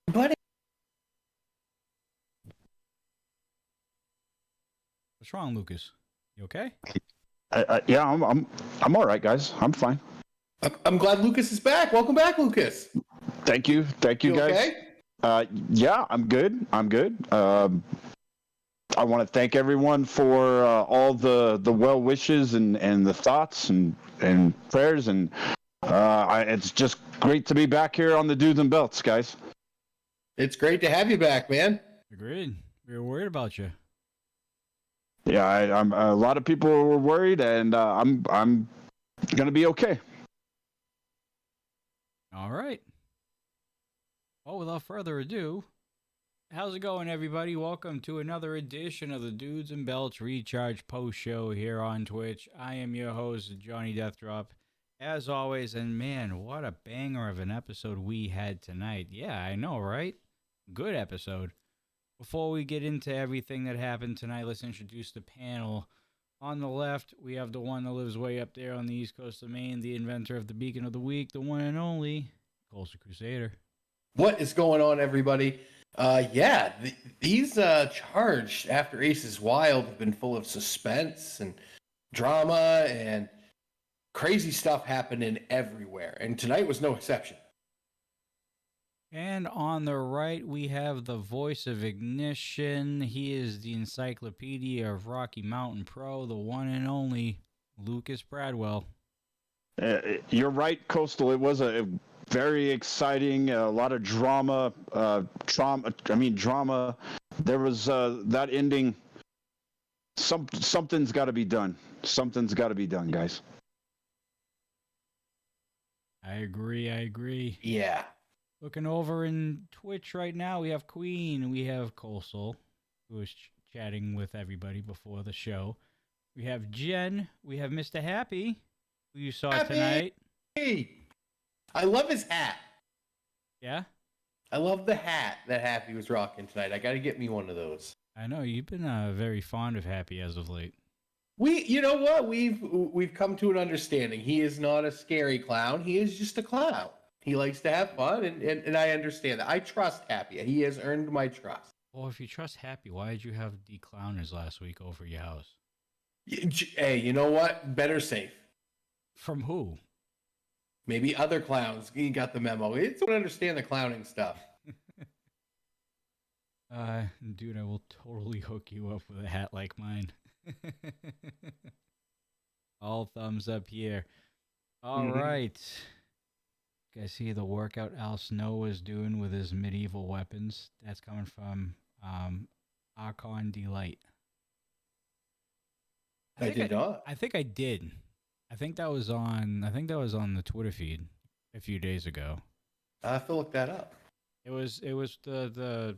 But What's wrong, Lucas? You okay? Yeah, I'm all right, guys. I'm fine. I'm glad Lucas is back. Welcome back, Lucas. Thank you, You guys. okay? Yeah, I'm good. I want to thank everyone for all the well wishes and the thoughts and prayers, and it's just great to be back here on the Dudes and Belts, guys. It's great to have you back, man. Agreed. We were worried about you. Yeah, I'm. A lot of people were worried, and I'm gonna be okay. All right. Well, without further ado, how's it going, everybody? Welcome to another edition of the Dudes and Belts Recharge Post Show here on Twitch. I am your host, Johnny Deathdrop, as always. And man, what a banger of an episode we had tonight. Yeah, I know, right? Good episode. Before we get into everything that happened tonight, let's introduce the panel. On the left, we have the one that lives way up there on the east coast of Maine, the inventor of the Beacon of the Week, the one and only Coastal Crusader. What is going on, everybody? These charged after Aces Wild have been full of suspense and drama and crazy stuff happening everywhere, and tonight was no exception. And on the right, we have the voice of Ignition. He is the encyclopedia of Rocky Mountain Pro, the one and only Lucas Bradwell. You're right, Coastal. It was a very exciting, a lot of drama. Drama. There was that ending. Something's got to be done. Something's got to be done, guys. I agree. Yeah. Looking over in Twitch right now, we have Queen, we have Coastal, who was chatting with everybody before the show. We have Jen, we have Mr. Happy, who you saw tonight. Hey, I love his hat. Yeah? I love the hat that Happy was rocking tonight. I got to get me one of those. I know, you've been very fond of Happy as of late. You know what? We've come to an understanding. He is not a scary clown. He is just a clown. He likes to have fun, and I understand that. I trust Happy. He has earned my trust. Well, if you trust Happy, why did you have the clowners last week over your house? Hey, you know what? Better safe. From who? Maybe other clowns. You got the memo. It's don't understand the clowning stuff. Dude, I will totally hook you up with a hat like mine. All thumbs up here. All right. You guys see the workout Al Snow is doing with his medieval weapons? That's coming from Archon Delight. I did not. I think I did. I think that was on the Twitter feed a few days ago. I have to look that up. It was the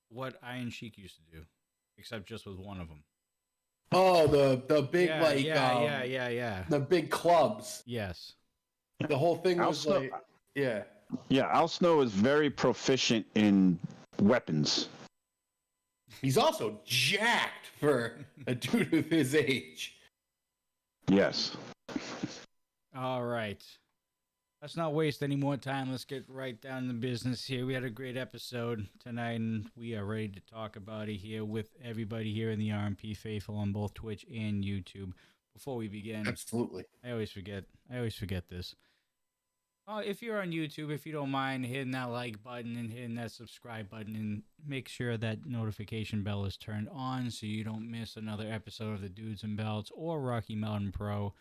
what Iron Sheik used to do, except just with one of them. Oh, the big yeah. The big clubs. Yes. The whole thing was like, yeah. Yeah, Al Snow is very proficient in weapons. He's also jacked for a dude of his age. Yes. All right. Let's not waste any more time. Let's get right down to business here. We had a great episode tonight, and we are ready to talk about it here with everybody here in the RMP faithful on both Twitch and YouTube. Before we begin, absolutely, I always forget this. If you're on YouTube, if you don't mind hitting that like button and hitting that subscribe button, and make sure that notification bell is turned on so you don't miss another episode of the Dudes and Belts or Rocky Mountain Pro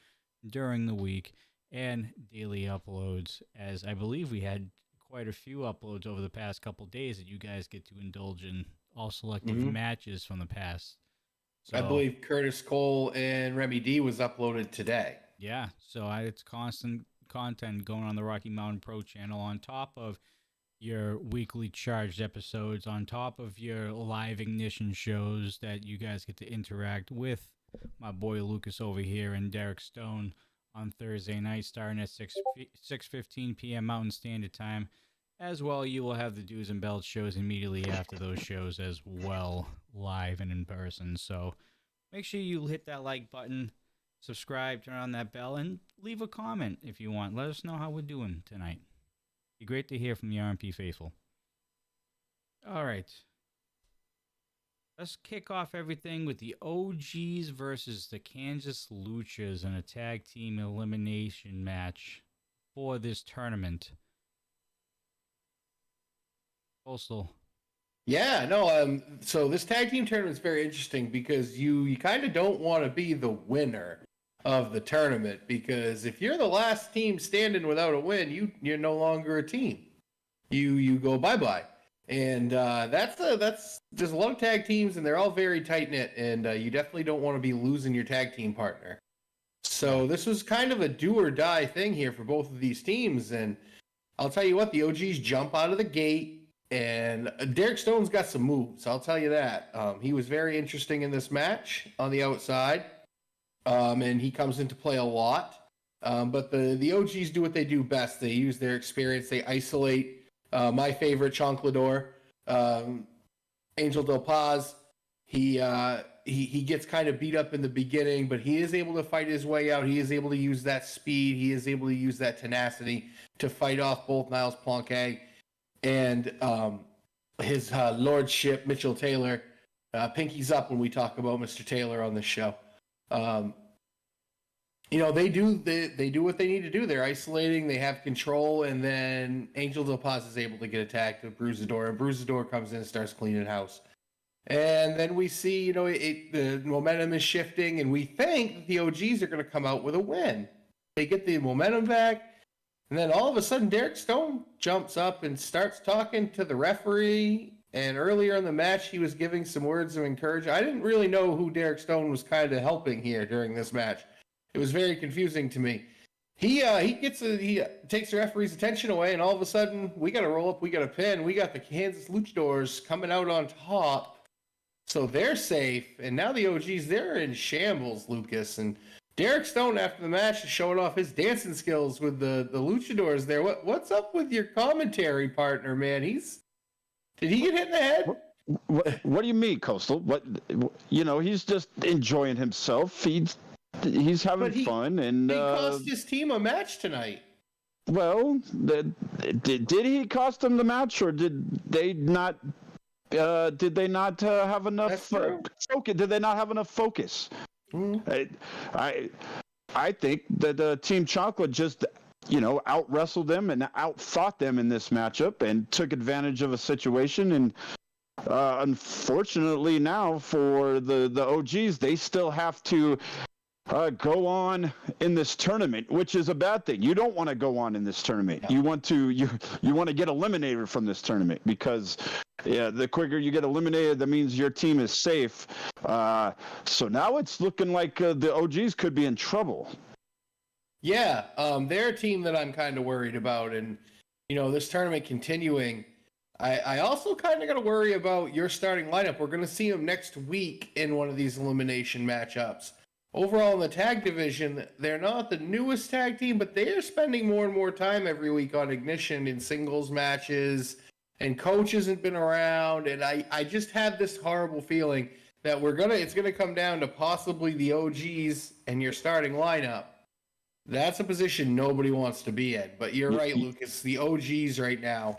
during the week and daily uploads, as I believe we had quite a few uploads over the past couple days that you guys get to indulge in, all selective matches from the past. So, I believe Curtis Cole and Remy D was uploaded today. Yeah, so it's constant content going on the Rocky Mountain Pro channel on top of your weekly charged episodes, on top of your live Ignition shows that you guys get to interact with my boy Lucas over here and Derek Stone on Thursday night starting at 6:15 p.m. Mountain Standard Time. As well, you will have the Dudes and Belts shows immediately after those shows as well, live and in person. So make sure you hit that like button, subscribe, turn on that bell, and leave a comment if you want. Let us know how we're doing tonight. Be great to hear from the RMP faithful. All right. Let's kick off everything with the OGs versus the Kansas Luchas in a tag team elimination match for this tournament. Postal. Yeah, no, so this tag team tournament is very interesting because you kind of don't want to be the winner of the tournament, because if you're the last team standing without a win, you're no longer a team. You go bye-bye. And that's there's a lot of tag teams, and they're all very tight-knit, and you definitely don't want to be losing your tag team partner. So this was kind of a do-or-die thing here for both of these teams, and I'll tell you what, the OGs jump out of the gate. And Derek Stone's got some moves, I'll tell you that. He was very interesting in this match on the outside, and he comes into play a lot. But the OGs do what they do best. They use their experience. They isolate my favorite Chonklador, Angel Del Paz. He gets kind of beat up in the beginning, but he is able to fight his way out. He is able to use that speed. He is able to use that tenacity to fight off both Niles Planquet and his lordship, Mitchell Taylor. Pinkies up when we talk about Mr. Taylor on this show. They do what they need to do. They're isolating, they have control, and then Angel Del Paz is able to get attacked with Bruisador, and Bruisador comes in and starts cleaning house. And then we see, the momentum is shifting, and we think that the OGs are going to come out with a win. They get the momentum back. And then all of a sudden, Derek Stone jumps up and starts talking to the referee. And earlier in the match, he was giving some words of encouragement. I didn't really know who Derek Stone was kind of helping here during this match. It was very confusing to me. He takes the referee's attention away, and all of a sudden, we got to roll up, we got to pin. We got the Kansas Luchadors coming out on top. So they're safe. And now the OGs, they're in shambles, Lucas. And Derek Stone, after the match, is showing off his dancing skills with the Luchadors there. What's up with your commentary partner, man? Did he get hit in the head? What do you mean, Coastal? He's just enjoying himself. He's having fun, and he cost his team a match tonight. Well, did he cost them the match, or did they not? Did they not have enough focus? Did they not have enough focus? Mm-hmm. I think that Team Chocolate just out wrestled them and out fought them in this matchup and took advantage of a situation. And unfortunately now for the OGs, they still have to go on in this tournament, which is a bad thing. You don't want to go on in this tournament. Yeah. You want to get eliminated from this tournament, because the quicker you get eliminated, that means your team is safe. So now it's looking like the OGs could be in trouble. Yeah, they're a team that I'm kind of worried about, and this tournament continuing. I also kind of got to worry about your starting lineup. We're going to see them next week in one of these elimination matchups. Overall, in the tag division, they're not the newest tag team, but they are spending more and more time every week on Ignition in singles matches, and Coach hasn't been around, and I just have this horrible feeling that it's gonna come down to possibly the OGs and your starting lineup. That's a position nobody wants to be in. But you're right, Lucas. The OGs right now,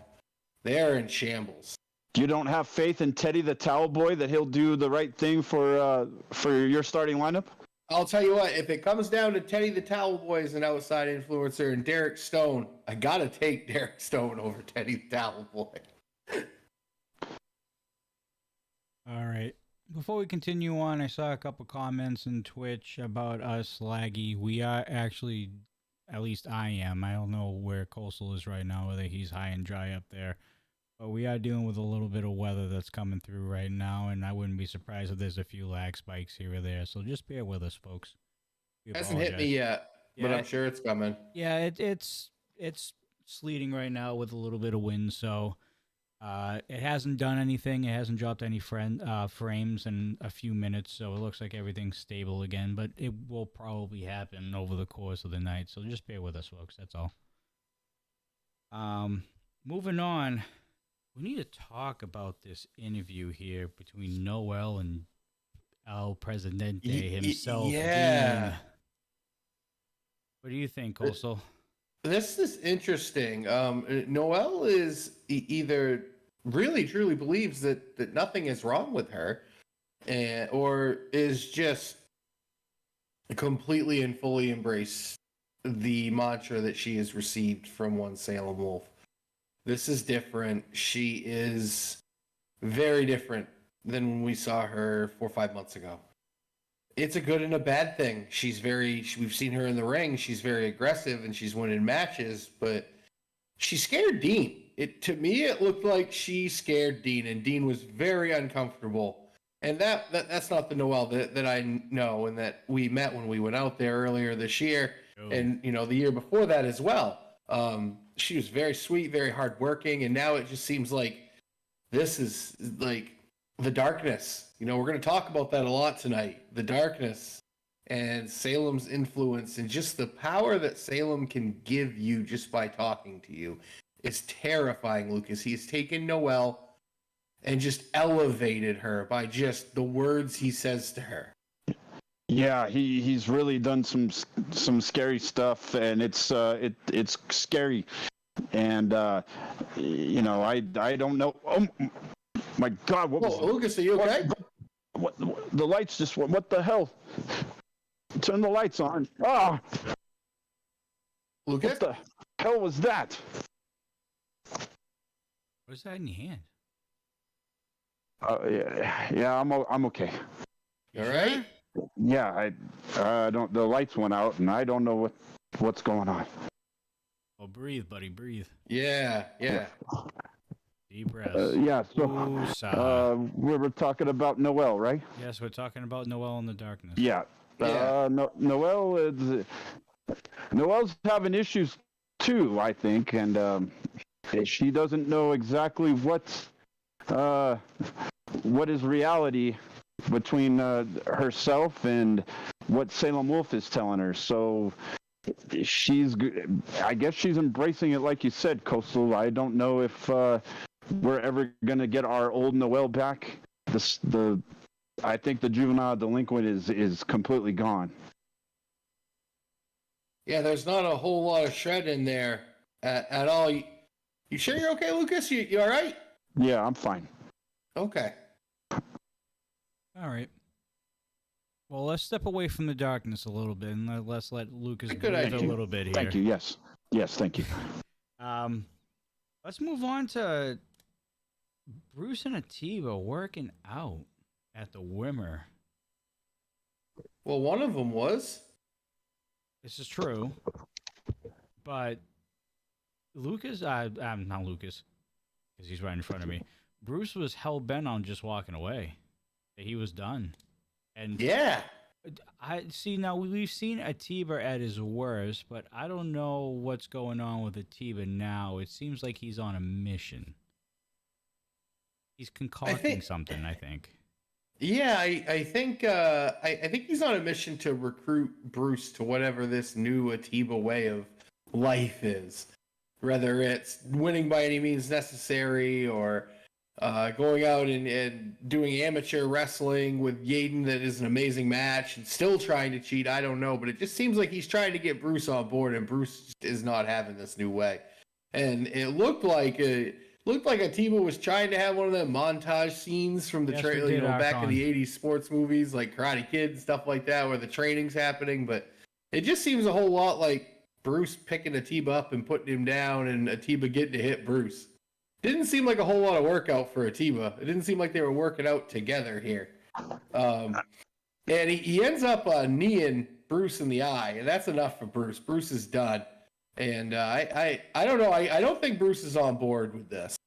they're in shambles. You don't have faith in Teddy the Towel Boy that he'll do the right thing for your starting lineup? I'll tell you what, if it comes down to Teddy the Towel Boy as an outside influencer and Derek Stone, I got to take Derek Stone over Teddy the Towel Boy. All right. Before we continue on, I saw a couple comments in Twitch about us laggy. We are actually, at least I am. I don't know where Coastal is right now, whether he's high and dry up there. But we are dealing with a little bit of weather that's coming through right now, and I wouldn't be surprised if there's a few lag spikes here or there. So just bear with us, folks. It hasn't hit me yet, but I'm sure it's coming. Yeah, it's sleeting right now with a little bit of wind, so it hasn't done anything. It hasn't dropped any frames in a few minutes, so it looks like everything's stable again. But it will probably happen over the course of the night, so just bear with us, folks. That's all. Moving on. We need to talk about this interview here between Noel and El Presidente himself. Yeah. Dean. What do you think, Coastal? This is interesting. Noel is either really truly believes that nothing is wrong with her, or is just completely and fully embrace the mantra that she has received from one Salem Wolf. This is different. She is very different than when we saw her 4 or 5 months ago. It's a good and a bad thing. We've seen her in the ring. She's very aggressive and she's winning matches, but she scared Dean. To me, it looked like she scared Dean, and Dean was very uncomfortable. And that's not the Noelle that I know and that we met when we went out there earlier this year, and the year before that as well. She was very sweet, very hardworking, and now it just seems like this is like the darkness. We're going to talk about that a lot tonight. The darkness and Salem's influence and just the power that Salem can give you just by talking to you is terrifying, Lucas. He's taken Noelle and just elevated her by just the words he says to her. Yeah, he's really done some scary stuff, and it's scary, and I don't know. Oh my God! What was Lucas? Are you okay? What the lights just went? What the hell? Turn the lights on. Ah! Lucas, what the hell was that? What's that in your hand? Yeah, I'm okay. You all right? Yeah, I don't. The lights went out, and I don't know what's going on. Oh, breathe, buddy, breathe. Yeah. Deep breaths. Yeah. So, we were talking about Noelle, right? Yes, we're talking about Noelle in the darkness. Yeah. Noelle's having issues too, I think, and she doesn't know exactly what is reality between herself and what Salem Wolf is telling her. So I guess she's embracing it, like you said, Coastal. I don't know if we're ever gonna get our old Noelle back. I think the juvenile delinquent is completely gone. Yeah, there's not a whole lot of shred in there at all. You sure you're okay, Lucas? You all right? Yeah, I'm fine. Okay. All right. Well, let's step away from the darkness a little bit, and let's let Lucas breathe a little bit here. Thank you. Yes, thank you. Let's move on to Bruce and Atiba working out at the Wimmer. Well, one of them was. This is true, but Lucas, not Lucas, because he's right in front of me. Bruce was hell-bent on just walking away. He was done. And yeah. I see now we've seen Atiba at his worst, but I don't know what's going on with Atiba now. It seems like he's on a mission. He's concocting something, I think. Yeah, I think I think he's on a mission to recruit Bruce to whatever this new Atiba way of life is. Whether it's winning by any means necessary or going out and doing amateur wrestling with Yaden that is an amazing match and still trying to cheat, I don't know. But it just seems like he's trying to get Bruce on board, and Bruce is not having this new way. And it looked like Atiba was trying to have one of them montage scenes from the trailer, back in the 80s sports movies like Karate Kid and stuff like that, where the training's happening. But it just seems a whole lot like Bruce picking Atiba up and putting him down, and Atiba getting to hit Bruce. Didn't seem like a whole lot of workout for Atiba. It didn't seem like they were working out together here. And he ends up kneeing Bruce in the eye, and that's enough for Bruce. Bruce is done. And I don't know. I don't think Bruce is on board with this.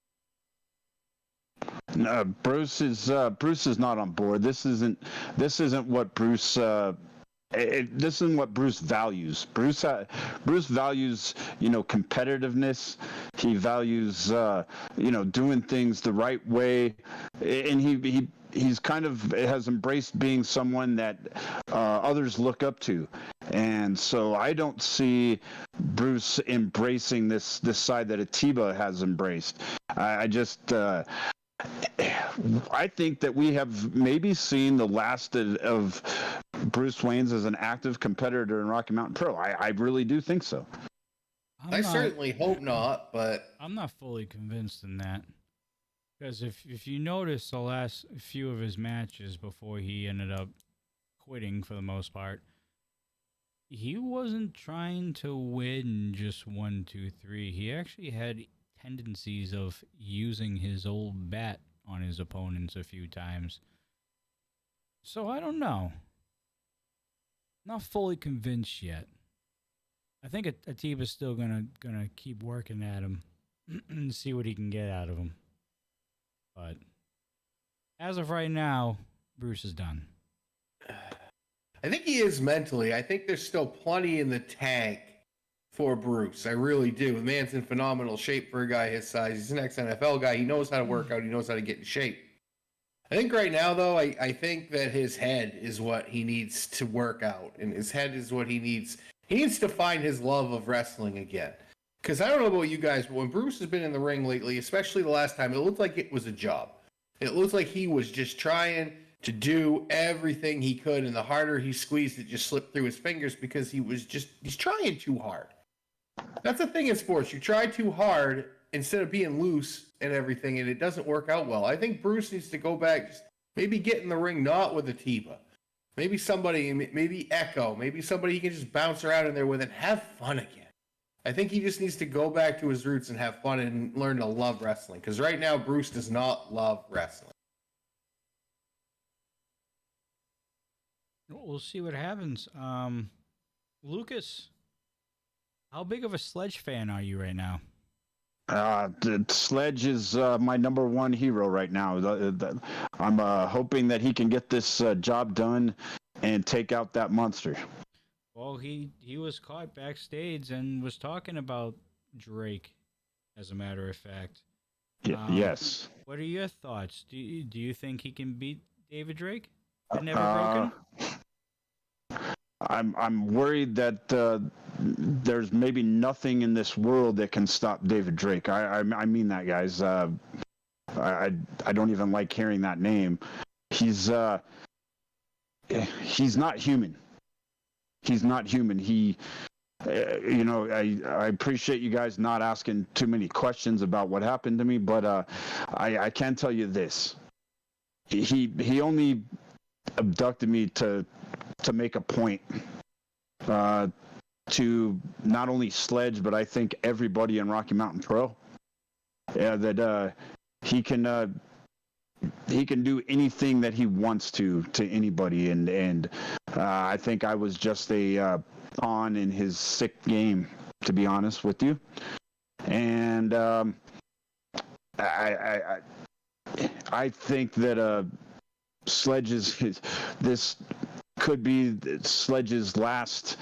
No, Bruce is not on board. This isn't what Bruce. This isn't what Bruce values. Bruce values, competitiveness. He values, doing things the right way, and he's kind of has embraced being someone that others look up to, and so I don't see Bruce embracing this side that Atiba has embraced. I think that we have maybe seen the last of Bruce Wayne's as an active competitor in Rocky Mountain Pro. I really do think so. I certainly hope not, but I'm not fully convinced in that. Because if you notice the last few of his matches before he ended up quitting for the most part, he wasn't trying to win just 1, 2, 3. He actually had tendencies of using his old bat on his opponents a few times. So I don't know. Not fully convinced yet. I think Atiba's still gonna keep working at him and see what he can get out of him. But as of right now, Bruce is done. I think he is mentally. I think there's still plenty in the tank for Bruce. I really do. The man's in phenomenal shape for a guy his size. He's an ex-NFL guy. He knows how to work out. He knows how to get in shape. I think right now, though, I think that his head is what he needs to work out. And his head is what he needs. He needs to find his love of wrestling again. Because I don't know about you guys, but when Bruce has been in the ring lately, especially the last time, it looked like it was a job. It looked like he was just trying to do everything he could, and the harder he squeezed, it just slipped through his fingers because he's trying too hard. That's the thing in sports. You try too hard instead of being loose and everything, and it doesn't work out well. I think Bruce needs to go back, just maybe get in the ring, not with Atiba. Maybe somebody, maybe Echo, maybe somebody he can just bounce around in there with and have fun again. I think he just needs to go back to his roots and have fun and learn to love wrestling. Because right now, Bruce does not love wrestling. We'll see what happens. Lucas, how big of a Sledge fan are you right now? Sledge is my number one hero right now. I'm hoping that he can get this job done and take out that monster. Well, he was caught backstage and was talking about Drake, as a matter of fact. Yes. What are your thoughts? Do you think he can beat David Drake? Never broken? I'm worried that there's maybe nothing in this world that can stop David Drake. I mean that, guys. I don't even like hearing that name. He's not human. He's not human. I appreciate you guys not asking too many questions about what happened to me, but I can tell you this. He only abducted me to make a point to not only Sledge, but I think everybody in Rocky Mountain Pro. Yeah, that he can do anything that he wants to anybody, and I think I was just a pawn in his sick game, to be honest with you. And I think that Sledge this could be Sledge's last.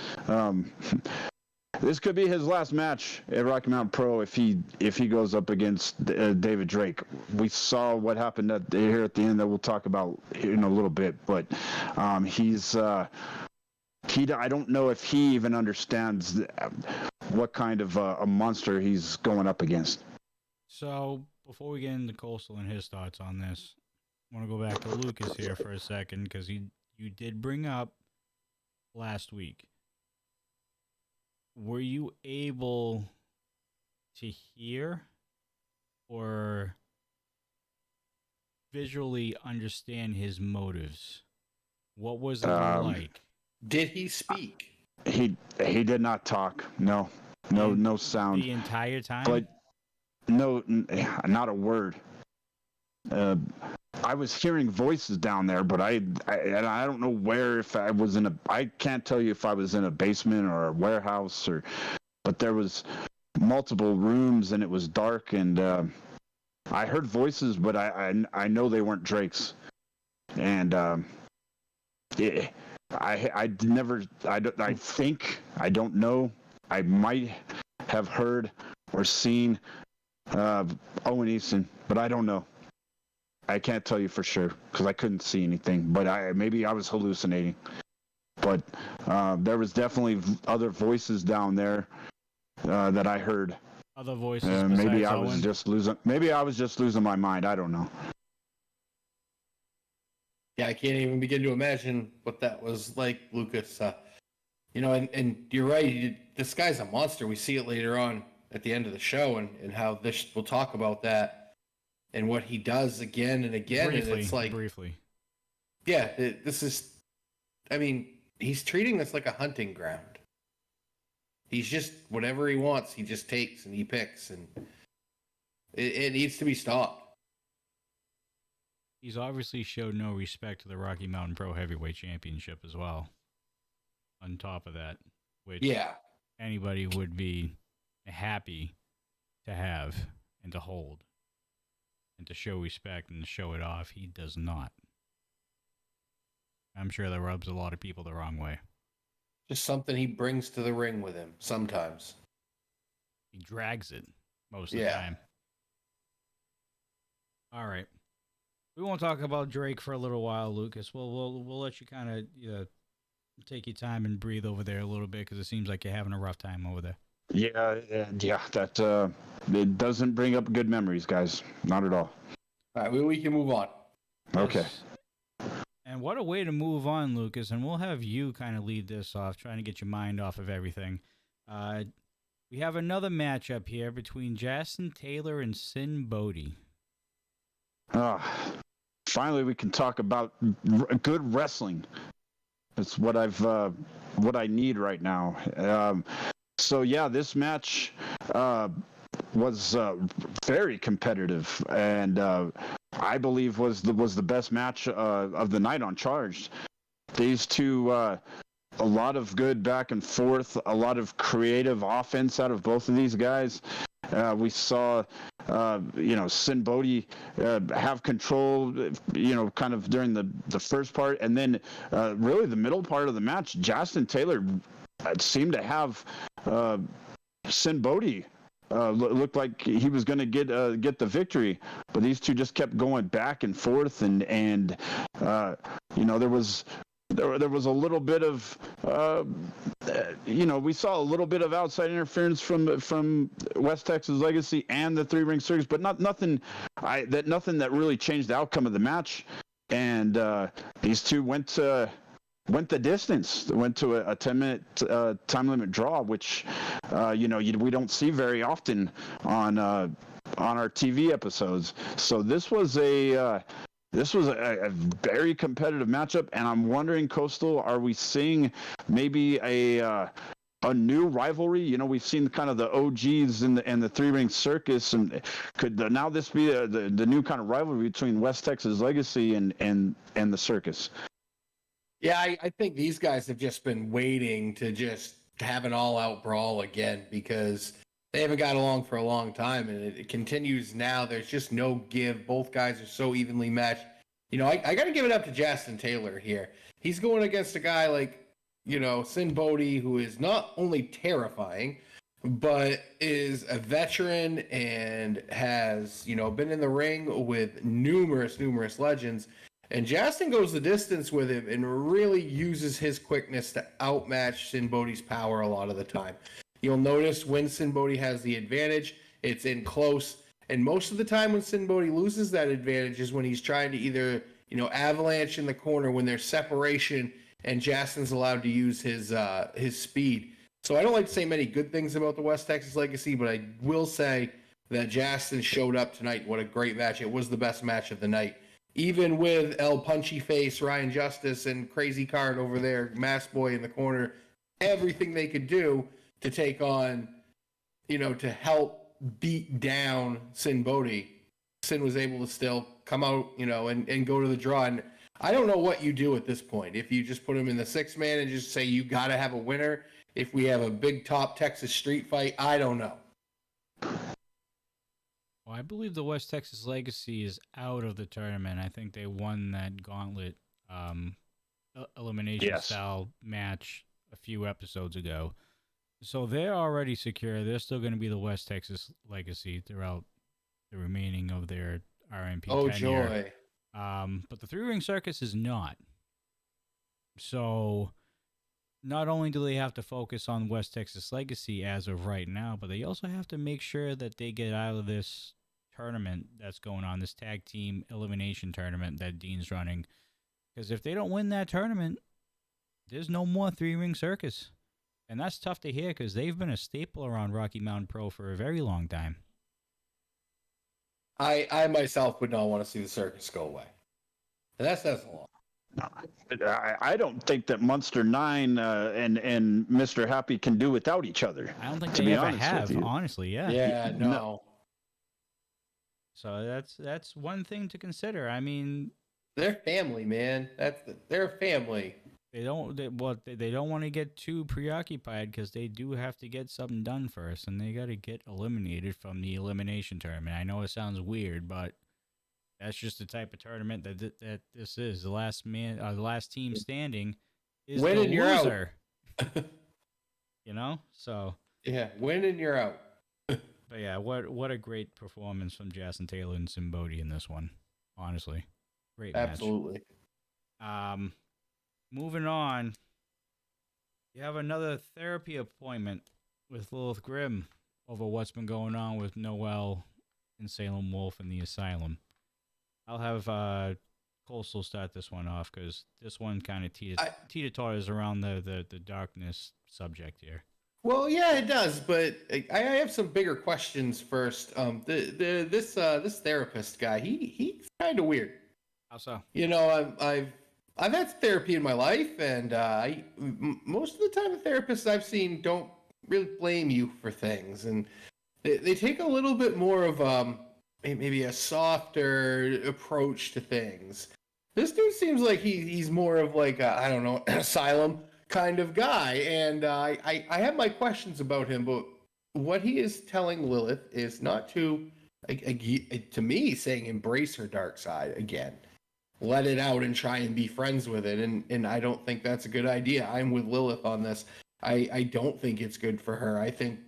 This could be his last match at Rocky Mountain Pro if he goes up against David Drake. We saw what happened here at the end that we'll talk about in a little bit, but I don't know if he even understands what kind of a monster he's going up against. So before we get into Coastal and his thoughts on this, I want to go back to Lucas here for a second, because you did bring up last week. Were you able to hear or visually understand his motives? What was it like? Did he speak? He did not talk. No sound. The entire time? But no, not a word. I was hearing voices down there, but I don't know where. If I was I can't tell you if I was in a basement or a warehouse, but there was multiple rooms and it was dark, and I heard voices, but I know they weren't Drake's, and I don't know. I might have heard or seen Owen Easton, but I don't know. I can't tell you for sure because I couldn't see anything, but maybe I was hallucinating. But there was definitely other voices down there that I heard. Other voices. Maybe I Owen? was just losing. Maybe I was just losing my mind. I don't know. Yeah, I can't even begin to imagine what that was like, Lucas. And you're right. This guy's a monster. We see it later on at the end of the show, and how this. We'll talk about that. and what he does again and again. Briefly, and it's like, briefly. yeah, this is, I mean, he's treating this like a hunting ground. He's just, whatever he wants, he just takes and he picks, and it needs to be stopped. He's obviously showed no respect to the Rocky Mountain Pro Heavyweight Championship as well. On top of that, which anybody would be happy to have and to hold and to show respect and to show it off. He does not. I'm sure that rubs a lot of people the wrong way. Just something he brings to the ring with him sometimes. He drags it most of the time. All right. We won't talk about Drake for a little while, Lucas. We'll let you kind of take your time and breathe over there a little bit, because it seems like you're having a rough time over there. Yeah. That it doesn't bring up good memories, guys. Not at all. All right, we can move on. Okay. And what a way to move on, Lucas. And we'll have you kind of lead this off, trying to get your mind off of everything. We have another matchup here between Justin Taylor and Sin Bodhi. Finally, we can talk about good wrestling. It's what I need right now. So yeah, this match was very competitive, and I believe was the best match of the night on Charged. These two, a lot of good back and forth, a lot of creative offense out of both of these guys. We saw, Sin Bodhi have control, kind of during the first part, and then really the middle part of the match, Justin Taylor seemed to have Sin Bodhi looked like he was going to get the victory, but these two just kept going back and forth, and there was a little bit of we saw a little bit of outside interference from West Texas Legacy and the three ring circus, but nothing that really changed the outcome of the match. And these two went the distance. They went to a 10-minute time limit draw, which we don't see very often on our TV episodes. So this was a very competitive matchup, and I'm wondering, Coastal, are we seeing maybe a new rivalry? We've seen kind of the OGs and the three ring circus, and could now this be the new kind of rivalry between West Texas Legacy and the circus? Yeah, I think these guys have just been waiting to just have an all-out brawl again, because they haven't got along for a long time, and it continues now. There's just no give. Both guys are so evenly matched. I got to give it up to Justin Taylor here. He's going against a guy like, Sin Bodhi, who is not only terrifying, but is a veteran and has, been in the ring with numerous legends. And Justin goes the distance with him and really uses his quickness to outmatch Sin Bodhi's power a lot of the time. You'll notice when Sin Bodhi has the advantage, it's in close. And most of the time when Sin Bodhi loses that advantage is when he's trying to either, avalanche in the corner when there's separation and Justin's allowed to use his speed. So I don't like to say many good things about the West Texas Legacy, but I will say that Justin showed up tonight. What a great match. It was the best match of the night. Even with El Punchy Face, Ryan Justice, and Crazy Card over there, Mass Boy in the corner, everything they could do to take on, to help beat down Sin Bodhi, Sin was able to still come out, and go to the draw. And I don't know what you do at this point. If you just put him in the 6-man and just say you got to have a winner, if we have a big top Texas street fight, I don't know. Well, I believe the West Texas Legacy is out of the tournament. I think they won that gauntlet elimination style match a few episodes ago. So they're already secure. They're still going to be the West Texas Legacy throughout the remaining of their RMP tenure. Joy. But the three ring circus is not. So not only do they have to focus on West Texas Legacy as of right now, but they also have to make sure that they get out of this tournament that's going on, this tag team elimination tournament that Dean's running. Because if they don't win that tournament, there's no more three ring circus. And that's tough to hear, because they've been a staple around Rocky Mountain Pro for a very long time. I myself would not want to see the circus go away. And that says a lot. I don't think that Monster 9 and Mr. Happy can do without each other. I don't think to they be ever honest have, with you. honestly. Yeah. Yeah, no. So that's one thing to consider. I mean, They're family, man. They're a family. they don't want to get too preoccupied because they do have to get something done first, and they got to get eliminated from the elimination tournament. I know it sounds weird, but that's just the type of tournament that this is. The last team standing is Win the and you're out. loser. You know, so Yeah, win and you're out. but yeah, what a great performance from Jason Taylor and Simbodi in this one. Honestly, great match. Absolutely. Moving on, you have another therapy appointment with Lilith Grimm over what's been going on with Noel and Salem Wolf in the asylum. I'll have Coastal start this one off because this one kind of teeter-totters around the darkness subject here. Well, yeah, it does, but I have some bigger questions first. This therapist guy, he's kind of weird. How so? You know, I've had therapy in my life, and most of the time the therapists I've seen don't really blame you for things, and they take a little bit more of maybe a softer approach to things. This dude seems like he's more of like I don't know, an asylum kind of guy, and I have my questions about him, but what he is telling Lilith is not to me saying embrace her dark side again. Let it out and try and be friends with it. And I don't think that's a good idea. I'm with Lilith on this. I don't think it's good for her. I think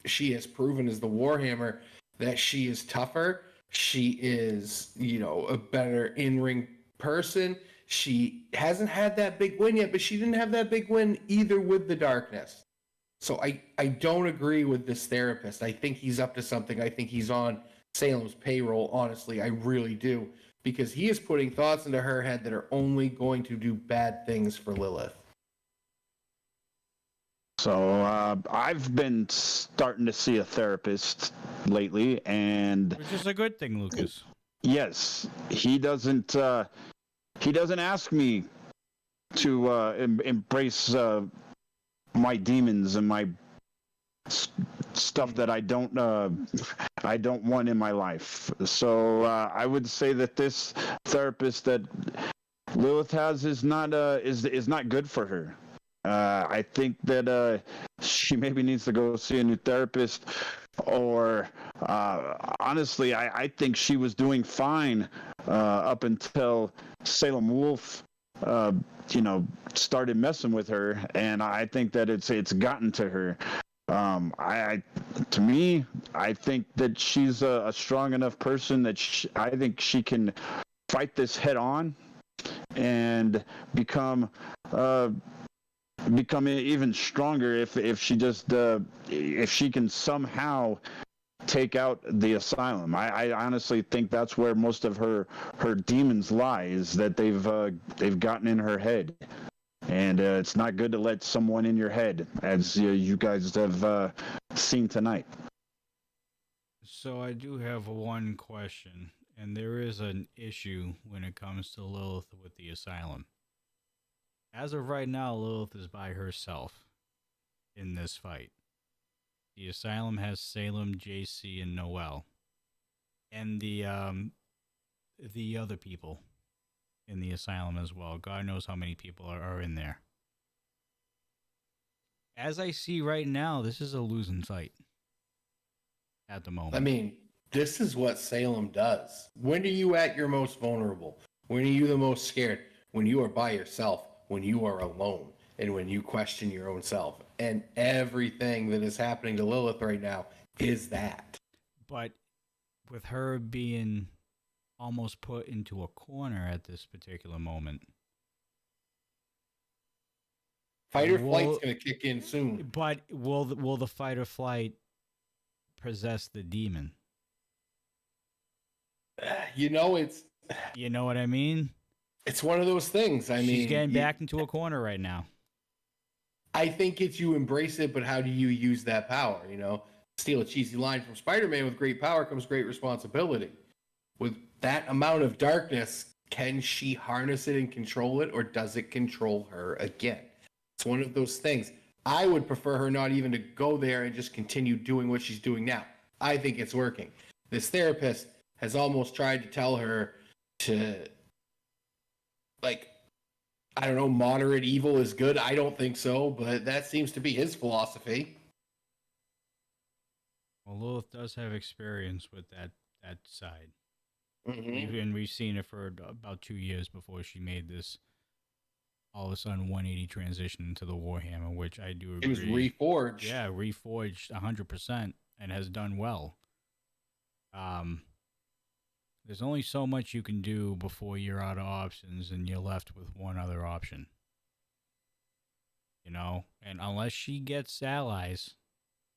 she has proven as the Warhammer that she is tougher. She is, a better in-ring person. She hasn't had that big win yet, but she didn't have that big win either with the darkness. So I don't agree with this therapist. I think he's up to something. I think he's on Salem's payroll, honestly. I really do. Because he is putting thoughts into her head that are only going to do bad things for Lilith. So I've been starting to see a therapist lately, and which is a good thing, Lucas. Yes, he doesn't ask me to embrace my demons and my stuff that I don't want in my life. So I would say that this therapist that Lilith has is not good for her. I think that she maybe needs to go see a new therapist, or honestly, I think she was doing fine up until Salem Wolf started messing with her, and I think that it's gotten to her. To me, I think that she's a strong enough person that I think she can fight this head on and become even stronger if she just if she can somehow take out the asylum. I honestly think that's where most of her demons lie, is that they've gotten in her head. And it's not good to let someone in your head, as you guys have seen tonight. So I do have one question, and there is an issue when it comes to Lilith with the asylum. As of right now, Lilith is by herself in this fight. The asylum has Salem, JC, and Noel, and the other people in the asylum as well. God knows how many people are in there. As I see right now, this is a losing fight at the moment. I mean, this is what Salem does. When are you at your most vulnerable? When are you the most scared? When you are by yourself, when you are alone, and when you question your own self. And everything that is happening to Lilith right now is that. But with her being almost put into a corner at this particular moment. Fight or flight's going to kick in soon. But will the fight or flight possess the demon? You know what I mean? It's one of those things. She's getting backed into a corner right now. I think it's you embrace it, but how do you use that power? Steal a cheesy line from Spider-Man: with great power comes great responsibility. with that amount of darkness, can she harness it and control it, or does it control her again? It's one of those things. I would prefer her not even to go there and just continue doing what she's doing now. I think it's working. This therapist has almost tried to tell her to, like, I don't know, moderate evil is good. I don't think so, but that seems to be his philosophy. Well, Lilith does have experience with that side. Mm-hmm. And we've seen it for about 2 years before she made this all of a sudden 180 transition into the Warhammer, which I do agree. It was reforged. Yeah, reforged 100% and has done well. There's only so much you can do before you're out of options and you're left with one other option. You know, and unless she gets allies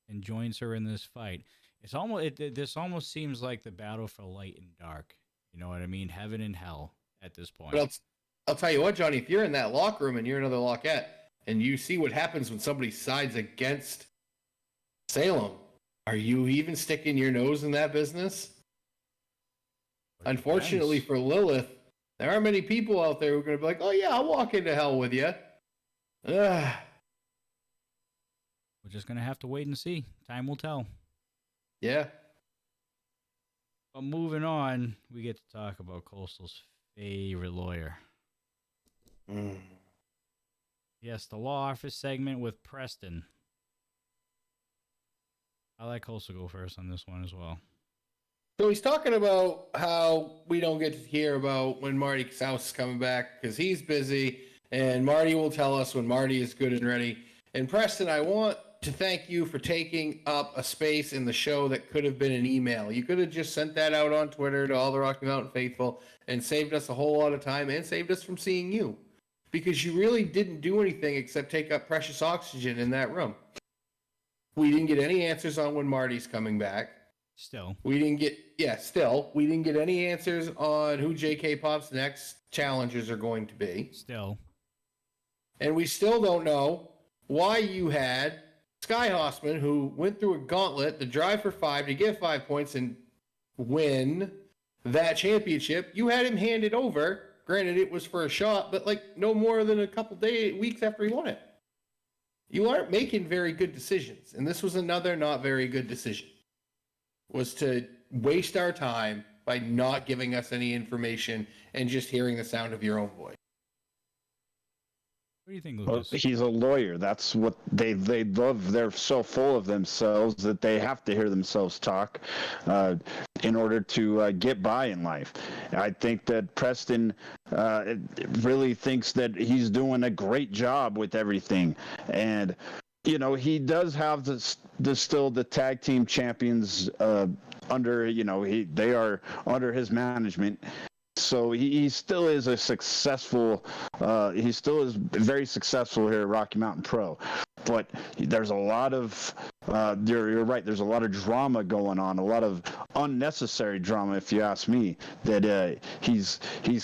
and joins her in this fight, it's almost this almost seems like the battle for light and dark. You know what I mean? Heaven and hell at this point. But I'll tell you what, Johnny, if you're in that locker room and you're another Lockette and you see what happens when somebody sides against Salem, are you even sticking your nose in that business? Unfortunately for Lilith, there aren't many people out there who are going to be like, oh yeah, I'll walk into hell with you. We're just going to have to wait and see. Time will tell. Yeah. But moving on, we get to talk about Coastal's favorite lawyer. Yes, the law office segment with Preston. I like Coastal go first on this one as well. So he's talking about how we don't get to hear about when Marty South is coming back because he's busy, and Marty will tell us when Marty is good and ready. And Preston, I want to thank you for taking up a space in the show that could have been an email. You could have just sent that out on Twitter to all the Rocky Mountain faithful and saved us a whole lot of time and saved us from seeing you, because you really didn't do anything except take up precious oxygen in that room. We didn't get any answers on when Marty's coming back. We didn't get any answers on who JK Pop's next challengers are going to be. And we still don't know why you had Sky Hossman, who went through a gauntlet, the drive for 5 to get 5 points and win that championship. You had him handed over. Granted, it was for a shot, but like no more than a couple weeks after he won it. You aren't making very good decisions, and this was another not very good decision. Was to waste our time by not giving us any information and just hearing the sound of your own voice. What do you think, Lucas? Well, he's a lawyer. That's what they love. They're so full of themselves that they have to hear themselves talk in order to get by in life. I think that Preston really thinks that he's doing a great job with everything. And you know, he does have still the tag team champions under, they are under his management. So he still is a successful, he still is very successful here at Rocky Mountain Pro. But there's a lot of, you're right, there's a lot of drama going on, a lot of unnecessary drama, if you ask me, that he's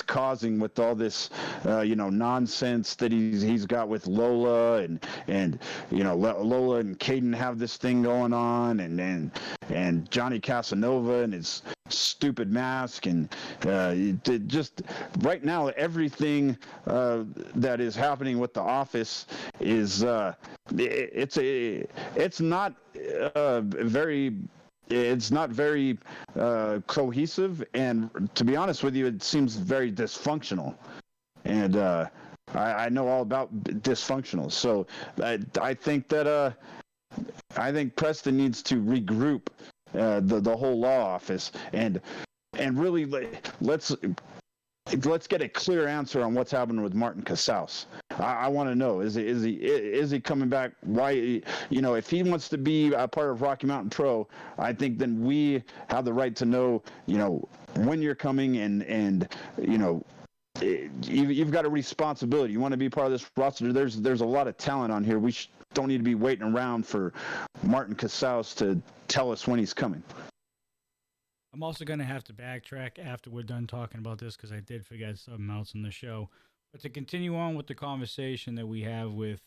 causing with all this, nonsense that he's got with Lola and Lola and Caden have this thing going on, and Johnny Casanova and his stupid mask, and just right now everything that is happening with the office is it's not very cohesive, and to be honest with you, it seems very dysfunctional, and I know all about dysfunctional. So I think that Preston needs to regroup the whole law office and really let's get a clear answer on what's happening with Martin Casals. I want to know, is he coming back? Why, if he wants to be a part of Rocky Mountain Pro, I think then we have the right to know, when you're coming, and you've got a responsibility. You want to be part of this roster. There's a lot of talent on here. We don't need to be waiting around for Martin Casals to tell us when he's coming. I'm also going to have to backtrack after we're done talking about this, because I did forget something else in the show. But to continue on with the conversation that we have with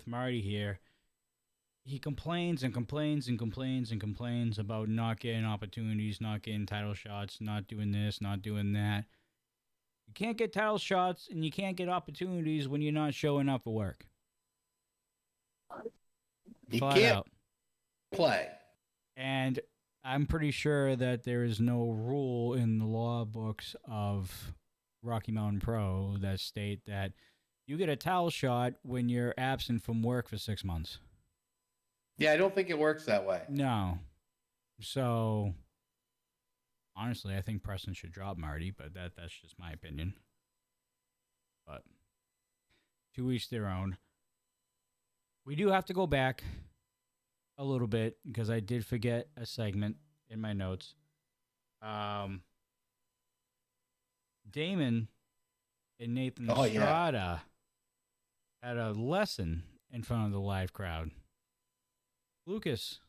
Marty here, he complains and complains and complains and complains about not getting opportunities, not getting title shots, not doing this, not doing that. You can't get title shots and you can't get opportunities when you're not showing up for work. You Flat can't out. play. And I'm pretty sure that there is no rule in the law books of Rocky Mountain Pro that state that you get a towel shot when you're absent from work for 6 months. Yeah, I don't think it works that way. No. So, honestly, I think Preston should drop Marty, but that's just my opinion. But to each their own. We do have to go back a little bit because I did forget a segment in my notes. Damon and Nathan Estrada had a lesson in front of the live crowd. Lucas,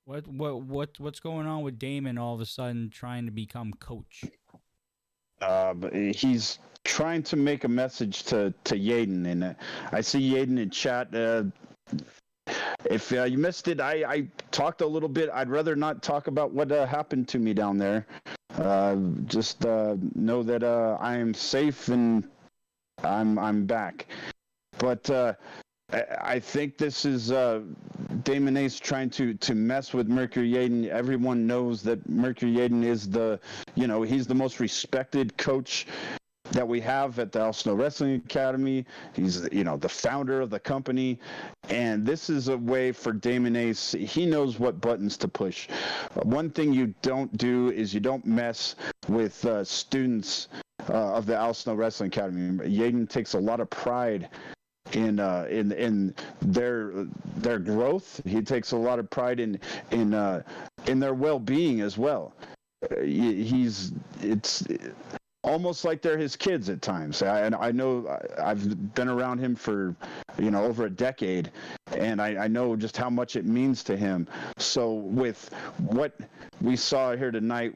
what's going on with Damon all of a sudden trying to become coach? He's trying to make a message to Yaden, and I see Yaden in chat. If you missed it, I talked a little bit. I'd rather not talk about what happened to me down there. Just know that I am safe and I'm back. But I think this is Damon Ace trying to mess with Mercury Yaden. Everyone knows that Mercury Yaden is he's the most respected coach that we have at the Al Snow Wrestling Academy. He's, the founder of the company. And this is a way for Damon Ace. He knows what buttons to push. One thing you don't do is you don't mess with students of the Al Snow Wrestling Academy. Yaden takes a lot of pride in their growth. He takes a lot of pride in their well-being as well. It's almost like they're his kids at times. I know I've been around him for, over a decade, and I know just how much it means to him. So with what we saw here tonight,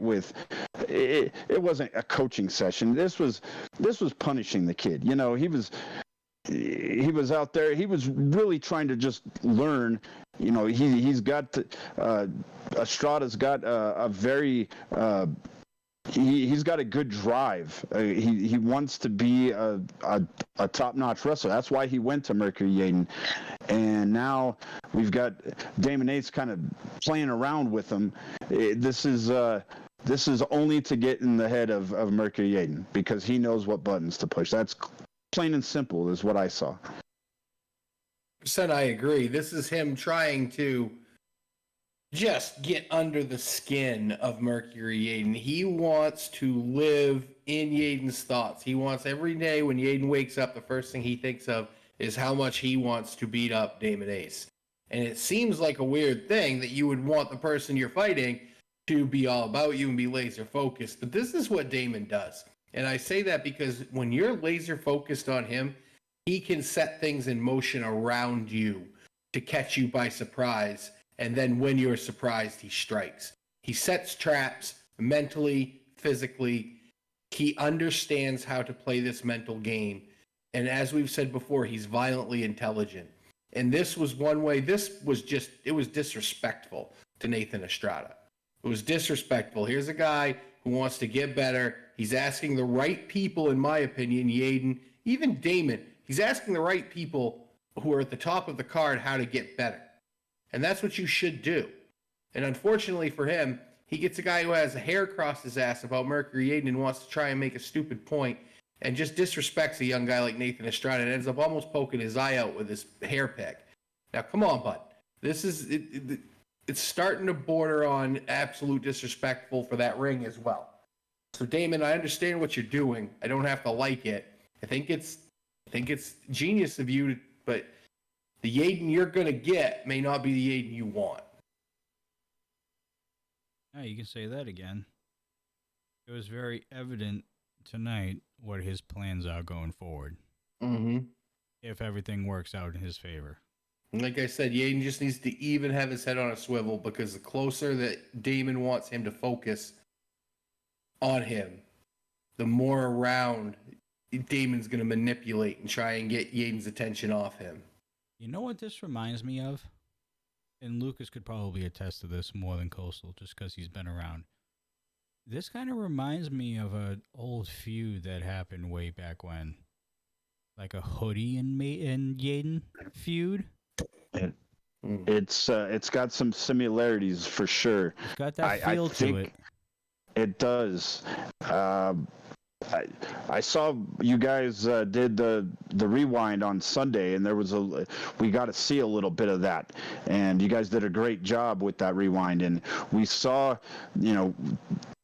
it wasn't a coaching session. This was punishing the kid. He was out there. He was really trying to just learn. He's got Estrada's got a very. He's got a good drive. He wants to be a top-notch wrestler. That's why he went to Mercury Yaden. And now we've got Damon Ace kind of playing around with him. This is only to get in the head of Mercury Yaden because he knows what buttons to push. That's plain and simple is what I saw. I agree. This is him trying to just get under the skin of Mercury Yaden. He wants to live in Yaden's thoughts. He wants every day when Yaden wakes up, the first thing he thinks of is how much he wants to beat up Damon Ace. And it seems like a weird thing that you would want the person you're fighting to be all about you and be laser focused. But this is what Damon does. And I say that because when you're laser focused on him, he can set things in motion around you to catch you by surprise. And then when you're surprised, he strikes. He sets traps mentally, physically. He understands how to play this mental game. And as we've said before, he's violently intelligent. And this was one way. It was disrespectful to Nathan Estrada. It was disrespectful. Here's a guy who wants to get better. He's asking the right people, in my opinion, Yaden, even Damon. He's asking the right people who are at the top of the card how to get better. And that's what you should do. And unfortunately for him, he gets a guy who has a hair across his ass about Mercury Yaden and wants to try and make a stupid point and just disrespects a young guy like Nathan Estrada and ends up almost poking his eye out with his hair pick. Now, come on, bud. This is it's starting to border on absolute disrespectful for that ring as well. So, Damon, I understand what you're doing. I don't have to like it. I think it's genius of you, but the Yaden you're going to get may not be the Yaden you want. Yeah, you can say that again. It was very evident tonight what his plans are going forward. Mm-hmm. If everything works out in his favor. Like I said, Yaden just needs to even have his head on a swivel because the closer that Damon wants him to focus on him, the more around Damon's going to manipulate and try and get Yaden's attention off him. You know what this reminds me of? And Lucas could probably attest to this more than Coastal, just because he's been around. This kind of reminds me of an old feud that happened way back when, like a Hoodie and Yaden feud. It's got some similarities for sure. It's got that feel to it. It does. I saw you guys did the rewind on Sunday, and we got to see a little bit of that, and you guys did a great job with that rewind, and we saw,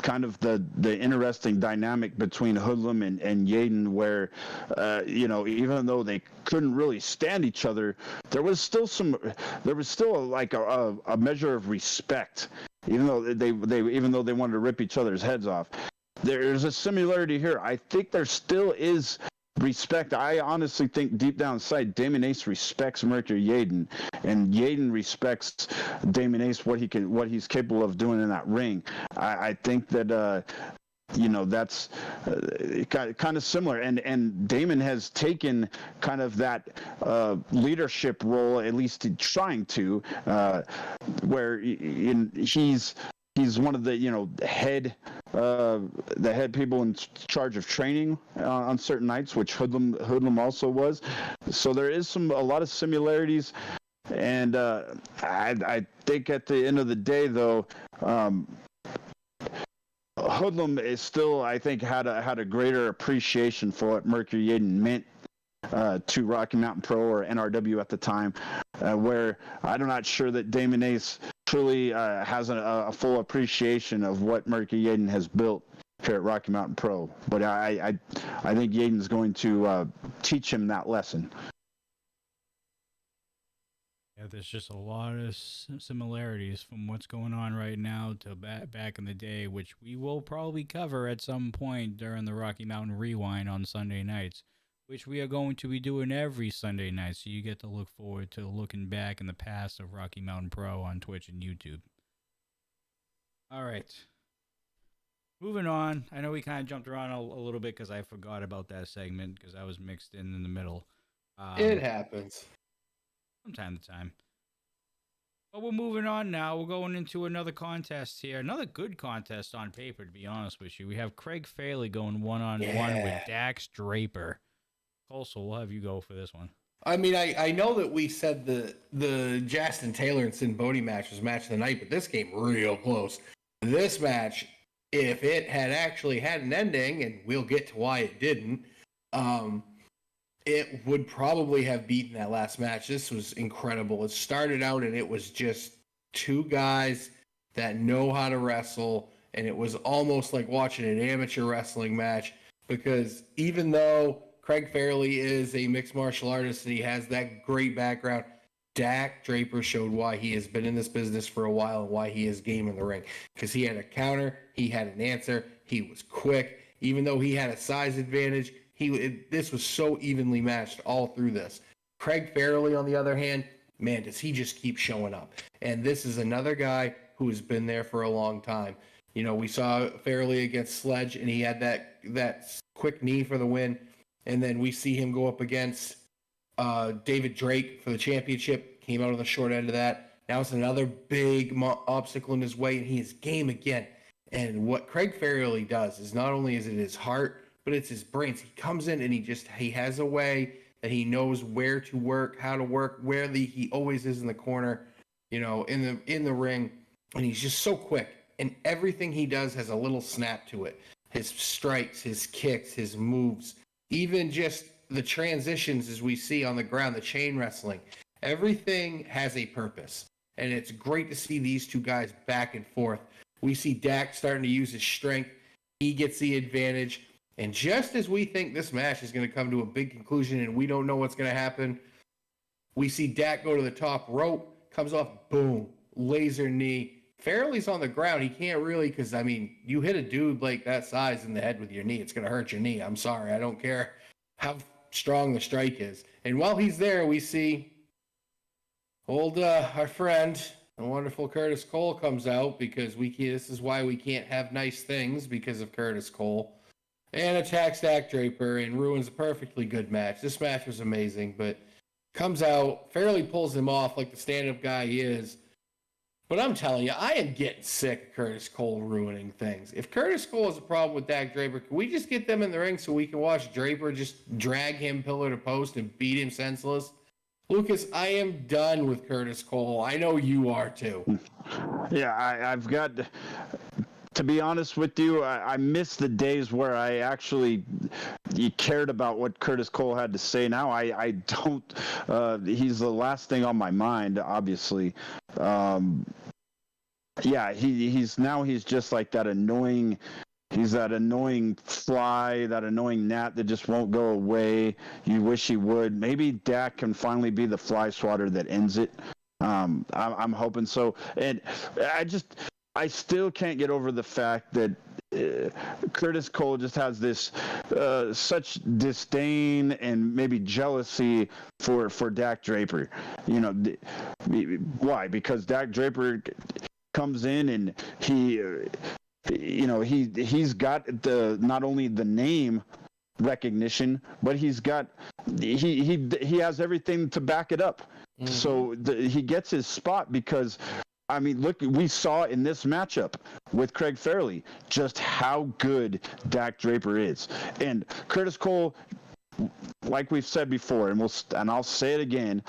kind of the interesting dynamic between Hoodlum and Yaden, where even though they couldn't really stand each other, there was still like a measure of respect, even though they wanted to rip each other's heads off. There's a similarity here. I think there still is respect. I honestly think deep down inside, Damon Ace respects Mercury Yaden, and Yaden respects Damon Ace, what he's capable of doing in that ring. I think that that's kind of similar, and Damon has taken kind of that leadership role, at least trying to, where he's one of the head people in charge of training on certain nights, which Hoodlum also was. So there is a lot of similarities, and I think at the end of the day, though, Hoodlum is still, I think, had a greater appreciation for what Mercury Yaden meant to Rocky Mountain Pro or NRW at the time, where I'm not sure that Damon Ace truly has a full appreciation of what Mercury Yaden has built here at Rocky Mountain Pro. But I think Yaden's going to teach him that lesson. Yeah, there's just a lot of similarities from what's going on right now to back in the day, which we will probably cover at some point during the Rocky Mountain Rewind on Sunday nights, which we are going to be doing every Sunday night, so you get to look forward to looking back in the past of Rocky Mountain Pro on Twitch and YouTube. All right. Moving on. I know we kind of jumped around a little bit because I forgot about that segment because I was mixed in the middle. It happens. From time to time. But we're moving on now. We're going into another contest here. Another good contest on paper, to be honest with you. We have Craig Fairley going one-on-one with Dax Draper. Also, we'll have you go for this one. I mean, I know that we said the Justin Taylor and Sin Bodhi match was match of the night, but this came real close. This match, if it had actually had an ending, and we'll get to why it didn't, it would probably have beaten that last match. This was incredible. It started out and it was just two guys that know how to wrestle, and it was almost like watching an amateur wrestling match, because even though Craig Fairley is a mixed martial artist and he has that great background, Dak Draper showed why he has been in this business for a while and why he is game in the ring. Because he had a counter, he had an answer, he was quick. Even though he had a size advantage, this was so evenly matched all through this. Craig Fairley, on the other hand, man, does he just keep showing up. And this is another guy who has been there for a long time. We saw Fairley against Sledge, and he had that quick knee for the win. And then we see him go up against David Drake for the championship. Came out on the short end of that. Now it's another big obstacle in his way, and he is game again. And what Craig Fairley does is not only is it his heart, but it's his brains. He comes in and he has a way that he knows where to work, how to work, he always is in the corner, in the ring, and he's just so quick. And everything he does has a little snap to it. His strikes, his kicks, his moves, even just the transitions as we see on the ground, the chain wrestling, everything has a purpose. And it's great to see these two guys back and forth. We see Dak starting to use his strength. He gets the advantage. And just as we think this match is going to come to a big conclusion and we don't know what's going to happen, we see Dak go to the top rope, comes off, boom, laser knee. Fairley's on the ground. He can't really, because, you hit a dude like that size in the head with your knee, it's going to hurt your knee. I'm sorry. I don't care how strong the strike is. And while he's there, we see our friend, the wonderful Curtis Cole, comes out, because this is why we can't have nice things, because of Curtis Cole. And attacks Dak Draper and ruins a perfectly good match. This match was amazing, but comes out, Fairley pulls him off like the stand-up guy he is. But I'm telling you, I am getting sick of Curtis Cole ruining things. If Curtis Cole has a problem with Dak Draper, can we just get them in the ring so we can watch Draper just drag him pillar to post and beat him senseless? Lucas, I am done with Curtis Cole. I know you are too. Yeah, I've got... To be honest with you, I miss the days where I actually cared about what Curtis Cole had to say. Now I don't. He's the last thing on my mind, obviously. Yeah, he's just like that annoying. He's that annoying fly, that annoying gnat that just won't go away. You wish he would. Maybe Dak can finally be the fly swatter that ends it. I'm hoping so. And I still can't get over the fact that Curtis Cole just has this such disdain and maybe jealousy for Dak Draper. You know, why? Because Dak Draper comes in and he's got not only the name recognition, but he has everything to back it up. Mm-hmm. So he gets his spot because. I mean, look, we saw in this matchup with Craig Fairley just how good Dak Draper is. And Curtis Cole, like we've said before, and I'll say it again,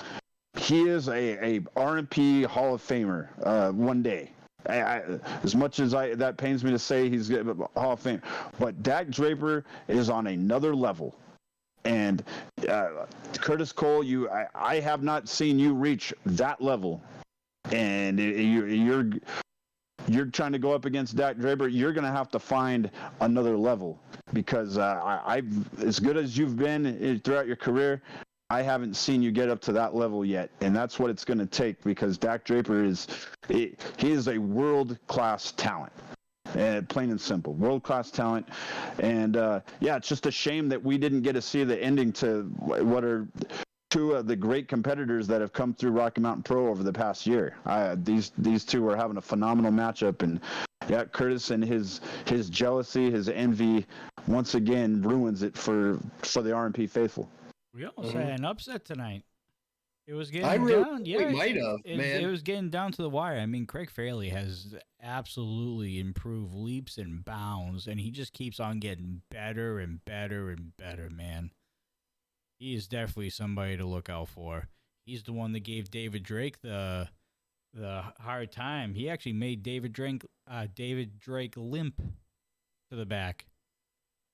he is a R&P Hall of Famer one day. As much as that pains me to say he's a Hall of Fame, but Dak Draper is on another level. And Curtis Cole, I have not seen you reach that level. And you're trying to go up against Dak Draper, you're going to have to find another level because as good as you've been throughout your career, I haven't seen you get up to that level yet, and that's what it's going to take because Dak Draper is a world-class talent. Plain and simple, world-class talent. And it's just a shame that we didn't get to see the ending to what are two of the great competitors that have come through Rocky Mountain Pro over the past year. These two are having a phenomenal matchup, and Curtis and his jealousy, his envy, once again ruins it for the R&P faithful. We almost had an upset tonight. It was getting down. Yeah, we might have, man. It was getting down to the wire. I mean, Craig Fairley has absolutely improved leaps and bounds, and he just keeps on getting better and better and better, man. He is definitely somebody to look out for. He's the one that gave David Drake the hard time. He actually made David Drake limp to the back.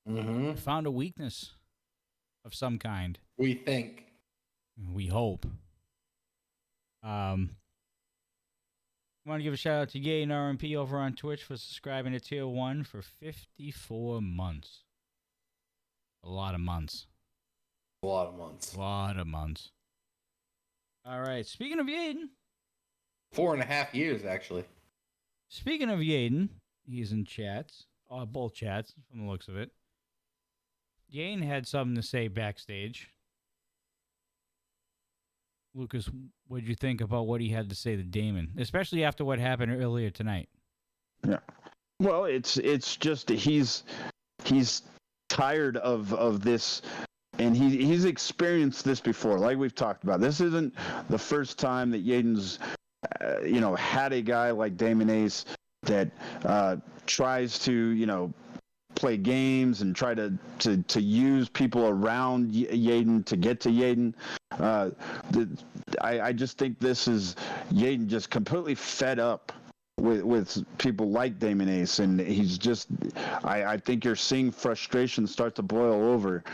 Mm-hmm. Found a weakness of some kind. We think. We hope. I want to give a shout out to Yay and RMP over on Twitch for subscribing to Tier 1 for 54 months. A lot of months. A lot of months. All right. Speaking of Yaden. 4.5 years, actually. Speaking of Yaden, he's in chats. Both chats, from the looks of it. Yaden had something to say backstage. Lucas, what did you think about what he had to say to Damon, especially after what happened earlier tonight? Yeah. Well, it's just he's tired of this. And he's experienced this before, like we've talked about. This isn't the first time that Yaden's, had a guy like Damon Ace that tries to, play games and try to use people around Yaden to get to Yaden. I just think this is Yaden just completely fed up with people like Damon Ace, and he's just. I think you're seeing frustration start to boil over.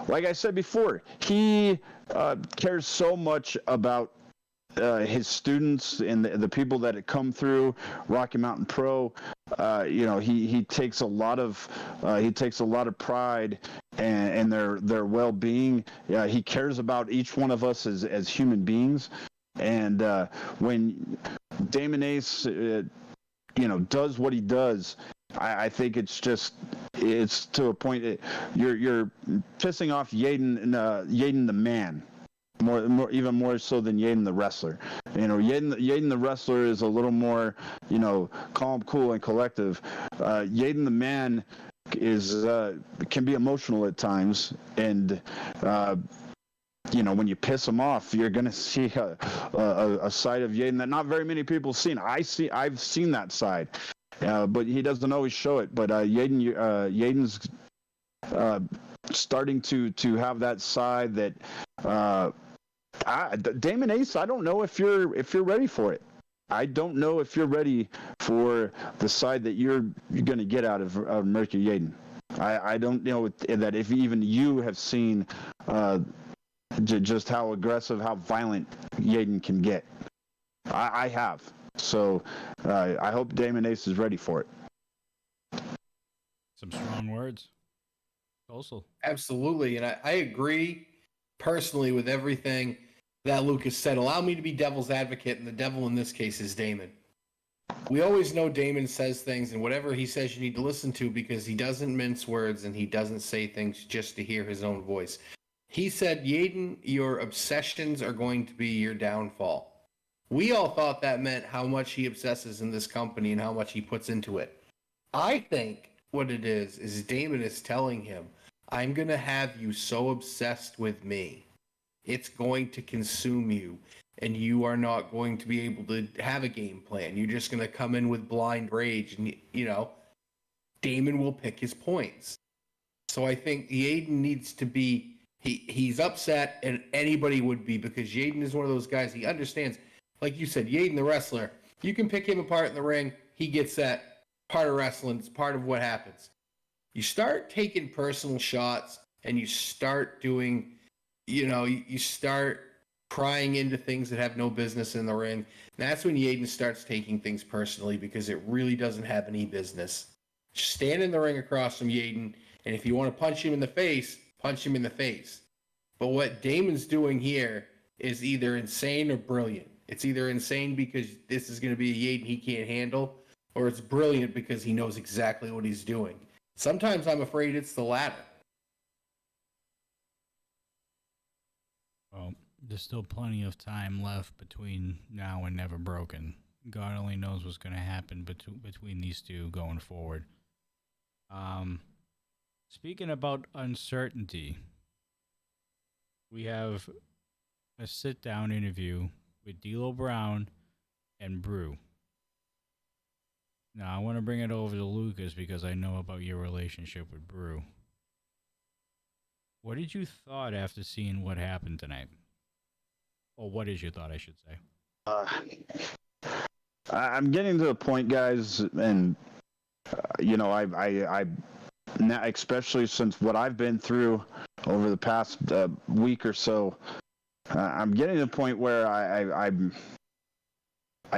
Like I said before, he cares so much about his students and the people that have come through Rocky Mountain Pro. He takes a lot of pride in their well-being. He cares about each one of us as human beings. And when Damon Ace, does what he does, I think it's to a point that you're pissing off Yaden the man, even more so than Yaden the wrestler. Yaden the wrestler is a little more, calm, cool, and collective. Yaden the man can be emotional at times, and when you piss him off, you're going to see a side of Yaden that not very many people have seen. I've seen that side, but he doesn't always show it. But Yaden's starting to have that side that Damon Ace. I don't know if you're ready for it. I don't know if you're ready for the side that you're going to get out of Mercury Yaden. I don't know that if even you have seen just how aggressive, how violent Yaden can get. I have. So I hope Damon Ace is ready for it. Some strong words. Also. Absolutely. And I agree personally with everything that Lucas said. Allow me to be devil's advocate, and the devil in this case is Damon. We always know Damon says things, and whatever he says you need to listen to, because he doesn't mince words and he doesn't say things just to hear his own voice. He said, Yaden, your obsessions are going to be your downfall. We all thought that meant how much he obsesses in this company and how much he puts into it. I think what it is Damon is telling him, I'm going to have you so obsessed with me, it's going to consume you, and you are not going to be able to have a game plan. You're just going to come in with blind rage, and, Damon will pick his points. So I think Yaden needs to be, he's upset, and anybody would be, because Yaden is one of those guys, he understands, like you said, Yaden the wrestler, you can pick him apart in the ring, he gets that, part of wrestling, it's part of what happens. You start taking personal shots, and you start doing, you start prying into things that have no business in the ring. And that's when Yaden starts taking things personally, because it really doesn't have any business. Stand in the ring across from Yaden, and if you want to punch him in the face, punch him in the face. But what Damon's doing here is either insane or brilliant. It's either insane because this is going to be a Yaden he can't handle, or it's brilliant because he knows exactly what he's doing. Sometimes I'm afraid it's the latter. Well, there's still plenty of time left between now and Never Broken. God only knows what's going to happen between these two going forward. Speaking about uncertainty, we have a sit-down interview with D'Lo Brown and Brew. Now, I want to bring it over to Lucas because I know about your relationship with Brew. What did you thought after seeing what happened tonight? Or what is your thought, I should say? I'm getting to the point, guys, and I now, especially since what I've been through over the past week or so, I'm getting to the point where I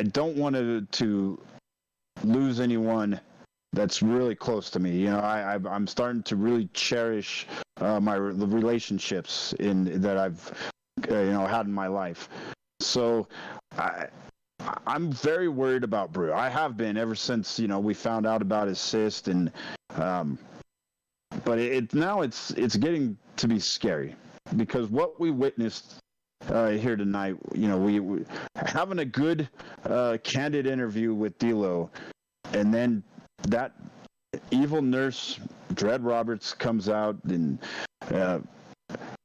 don't want to lose anyone that's really close to me. I'm starting to really cherish the relationships that I've had in my life. So I'm very worried about Brew. I have been ever since we found out about his cyst, and but it's getting to be scary, because what we witnessed here tonight, we having a good candid interview with D'Lo, and then that evil nurse Dread Roberts comes out and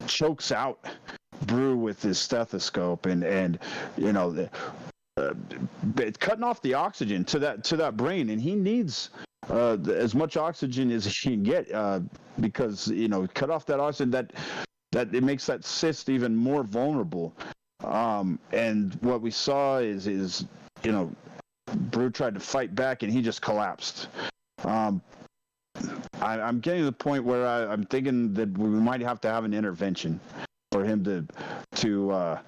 chokes out Brew with his stethoscope, and cutting off the oxygen to that brain, and he needs as much oxygen as he can get, because cut off that oxygen, that it makes that cyst even more vulnerable. And what we saw is Brew tried to fight back, and he just collapsed. I'm getting to the point where I'm thinking that we might have to have an intervention for him to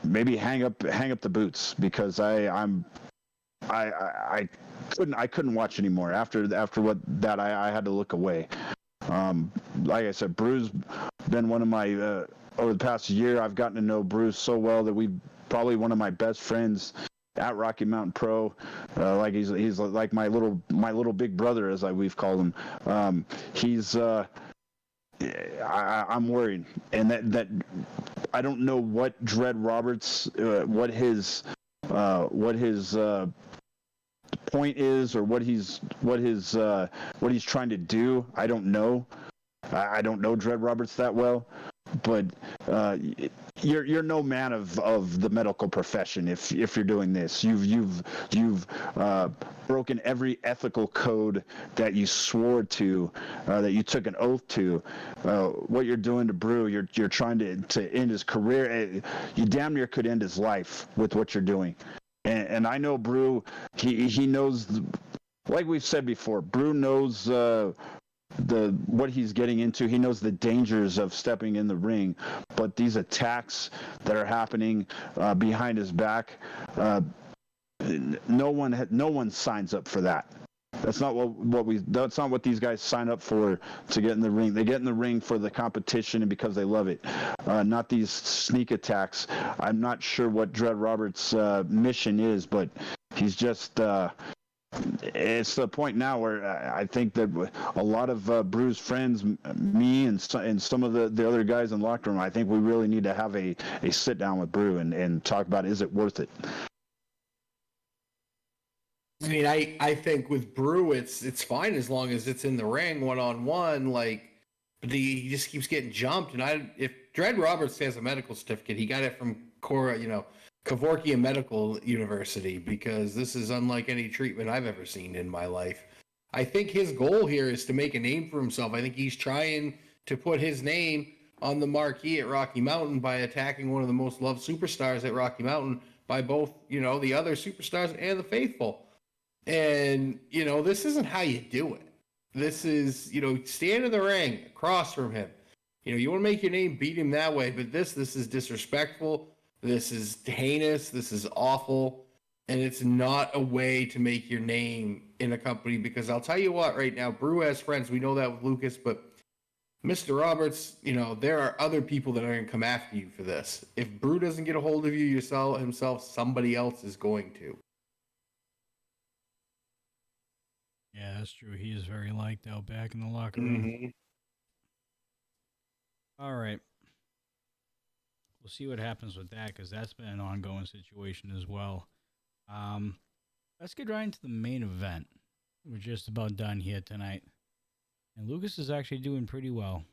maybe hang up the boots, because I couldn't watch anymore after what that I had to look away. Like I said, Brew's been one of my over the past year. I've gotten to know Brew so well that we've probably one of my best friends at Rocky Mountain Pro. Like he's like my little big brother, as we've called him. I'm worried, and that I don't know what Dread Roberts, what his point is, or what he's trying to do. I don't know. I don't know Dread Roberts that well, but you're no man of the medical profession if you're doing this. You've broken every ethical code that you swore to, that you took an oath to. What you're doing to Brew, you're trying to end his career. You damn near could end his life with what you're doing. And I know Brew, he knows, like we've said before, Brew knows what he's getting into. He knows the dangers of stepping in the ring, but these attacks that are happening behind his back, no one signs up for that. That's not that's not what these guys sign up for, to get in the ring. They get in the ring for the competition and because they love it, not these sneak attacks. I'm not sure what Dread Roberts' mission is, but he's just it's the point now where I think that a lot of Brew's friends, me and some of the other guys in the locker room, I think we really need to have a sit down with Brew and talk about, is it worth it? I mean, I think with Brew, it's fine as long as it's in the ring one-on-one. Like, but he just keeps getting jumped. And if Dread Roberts has a medical certificate, he got it from Kevorkian Medical University, because this is unlike any treatment I've ever seen in my life. I think his goal here is to make a name for himself. I think he's trying to put his name on the marquee at Rocky Mountain by attacking one of the most loved superstars at Rocky Mountain by both, the other superstars and the faithful. And, this isn't how you do it. This is, stand in the ring across from him. You want to make your name, beat him that way. But this is disrespectful. This is heinous. This is awful. And it's not a way to make your name in a company, because I'll tell you what, right now, Brew has friends. We know that with Lucas, but Mr. Roberts, there are other people that are going to come after you for this. If Brew doesn't get a hold of you himself, somebody else is going to. Yeah, that's true. He is very liked out back in the locker room. Mm-hmm. All right. We'll see what happens with that, because that's been an ongoing situation as well. Let's get right into the main event. We're just about done here tonight. And Lucas is actually doing pretty well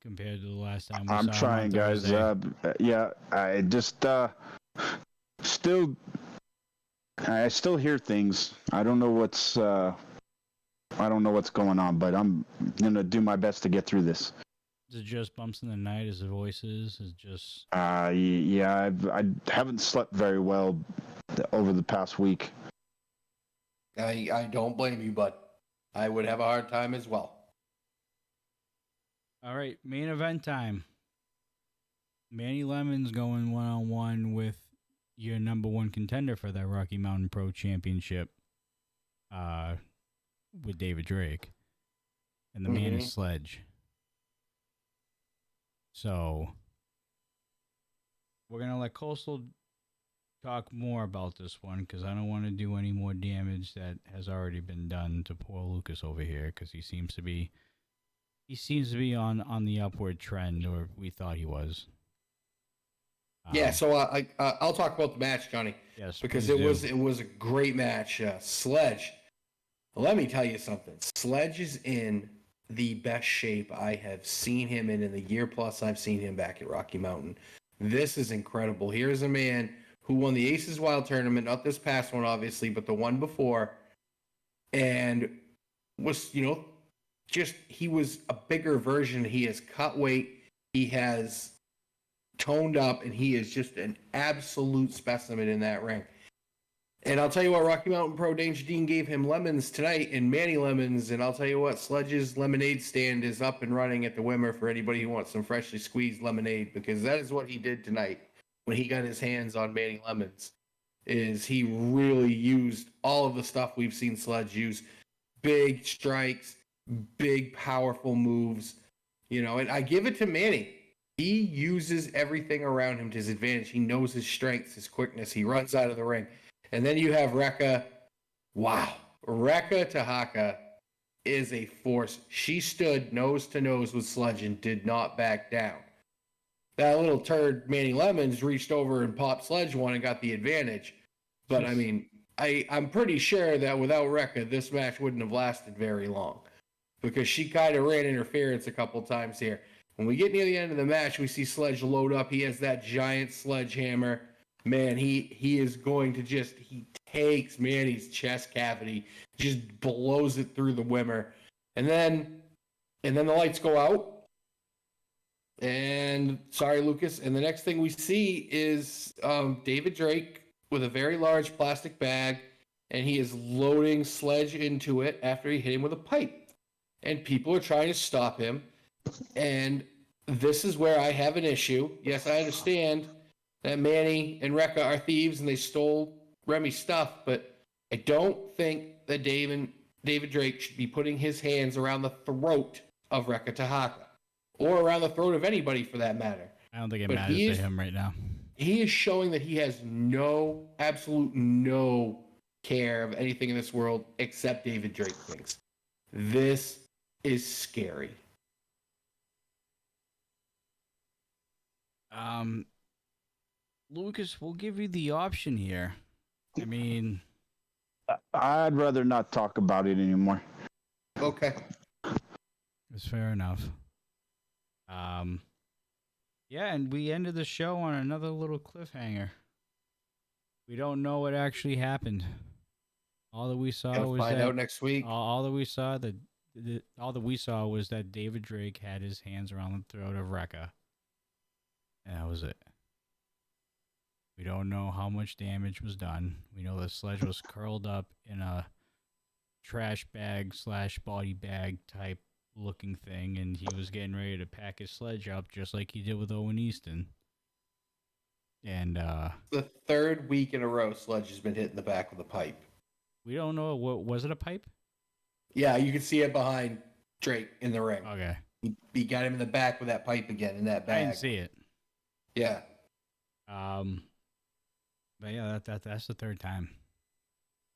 compared to the last time we saw him. I'm trying, guys. I just still hear things. I don't know what's going on, but I'm gonna do my best to get through this. Is it just bumps in the night? Is the voices? Is it just? Yeah. I haven't slept very well over the past week. I don't blame you, bud. I would have a hard time as well. All right, main event time. Manny Lemon's going one-on-one with your number one contender for that Rocky Mountain Pro Championship, with David Drake, and the man is Sledge. So we're gonna let Coastal talk more about this one, because I don't want to do any more damage that has already been done to poor Lucas over here, because he seems to be on the upward trend, or we thought he was. Yeah, so I'll talk about the match, Johnny. Yes, because it was a great match. Sledge, let me tell you something. Sledge is in the best shape I have seen him in the year plus I've seen him back at Rocky Mountain. This is incredible. Here's a man who won the Aces Wild tournament, not this past one, obviously, but the one before, and was, he was a bigger version. He has cut weight. He has toned up, and he is just an absolute specimen in that ring. And I'll tell you what, Rocky Mountain Pro Danger Dean gave him lemons tonight, and Manny lemons, and I'll tell you what, Sledge's lemonade stand is up and running at the Wimmer for anybody who wants some freshly squeezed lemonade, because that is what he did tonight when he got his hands on Manny lemons, is he really used all of the stuff we've seen Sledge use. Big strikes, big powerful moves, and I give it to Manny. He uses everything around him to his advantage. He knows his strengths, his quickness. He runs out of the ring. And then you have Rekka. Wow. Rekka Tahaka is a force. She stood nose to nose with Sledge and did not back down. That little turd, Manny Lemons, reached over and popped Sledge one and got the advantage. But, I mean, I'm pretty sure that without Rekka, this match wouldn't have lasted very long, because she kind of ran interference a couple times here. When we get near the end of the match, we see Sledge load up. He has that giant sledgehammer. Man, he is going to he takes Manny's chest cavity, just blows it through the Wimmer. And then the lights go out. And sorry, Lucas. And the next thing we see is David Drake with a very large plastic bag, and he is loading Sledge into it after he hit him with a pipe. And people are trying to stop him. And this is where I have an issue. Yes, I understand that Manny and Rekka are thieves and they stole Remy's stuff, but I don't think that David Drake should be putting his hands around the throat of Rekka Tahaka, or around the throat of anybody for that matter. I don't think it matters to him right now. He is showing that he has absolute no care of anything in this world except David Drake thinks. This is scary. Lucas, we'll give you the option here. I mean, I'd rather not talk about it anymore. Okay. It's fair enough. Yeah, and we ended the show on another little cliffhanger. We don't know what actually happened. All that we saw was find out next week. All that we saw was that David Drake had his hands around the throat of Rekka. And that was it. We don't know how much damage was done. We know the Sledge was curled up in a trash bag / body bag type looking thing, and he was getting ready to pack his Sledge up just like he did with Owen Easton. And the third week in a row, Sledge has been hit in the back with a pipe. We don't know what was it, a pipe? Yeah, you can see it behind Drake in the ring. Okay. He got him in the back with that pipe again in that bag. I didn't see it. Yeah. But yeah, that's the third time.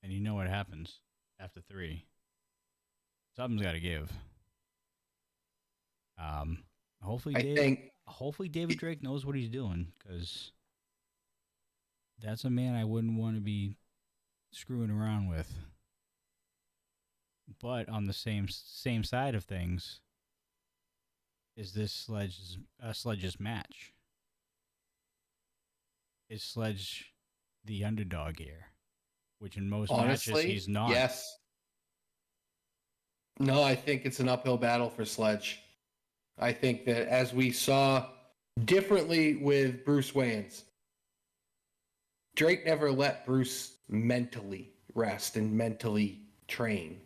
And you know what happens after 3. Something's got to give. Hopefully David Drake knows what he's doing, because that's a man I wouldn't want to be screwing around with. But on the same side of things, is this Sledge's match? Is Sledge the underdog here? Which in most matches he's not. Yes. No, I think it's an uphill battle for Sledge. I think that, as we saw differently with Bruce Wayans, Drake never let Bruce mentally rest and mentally train.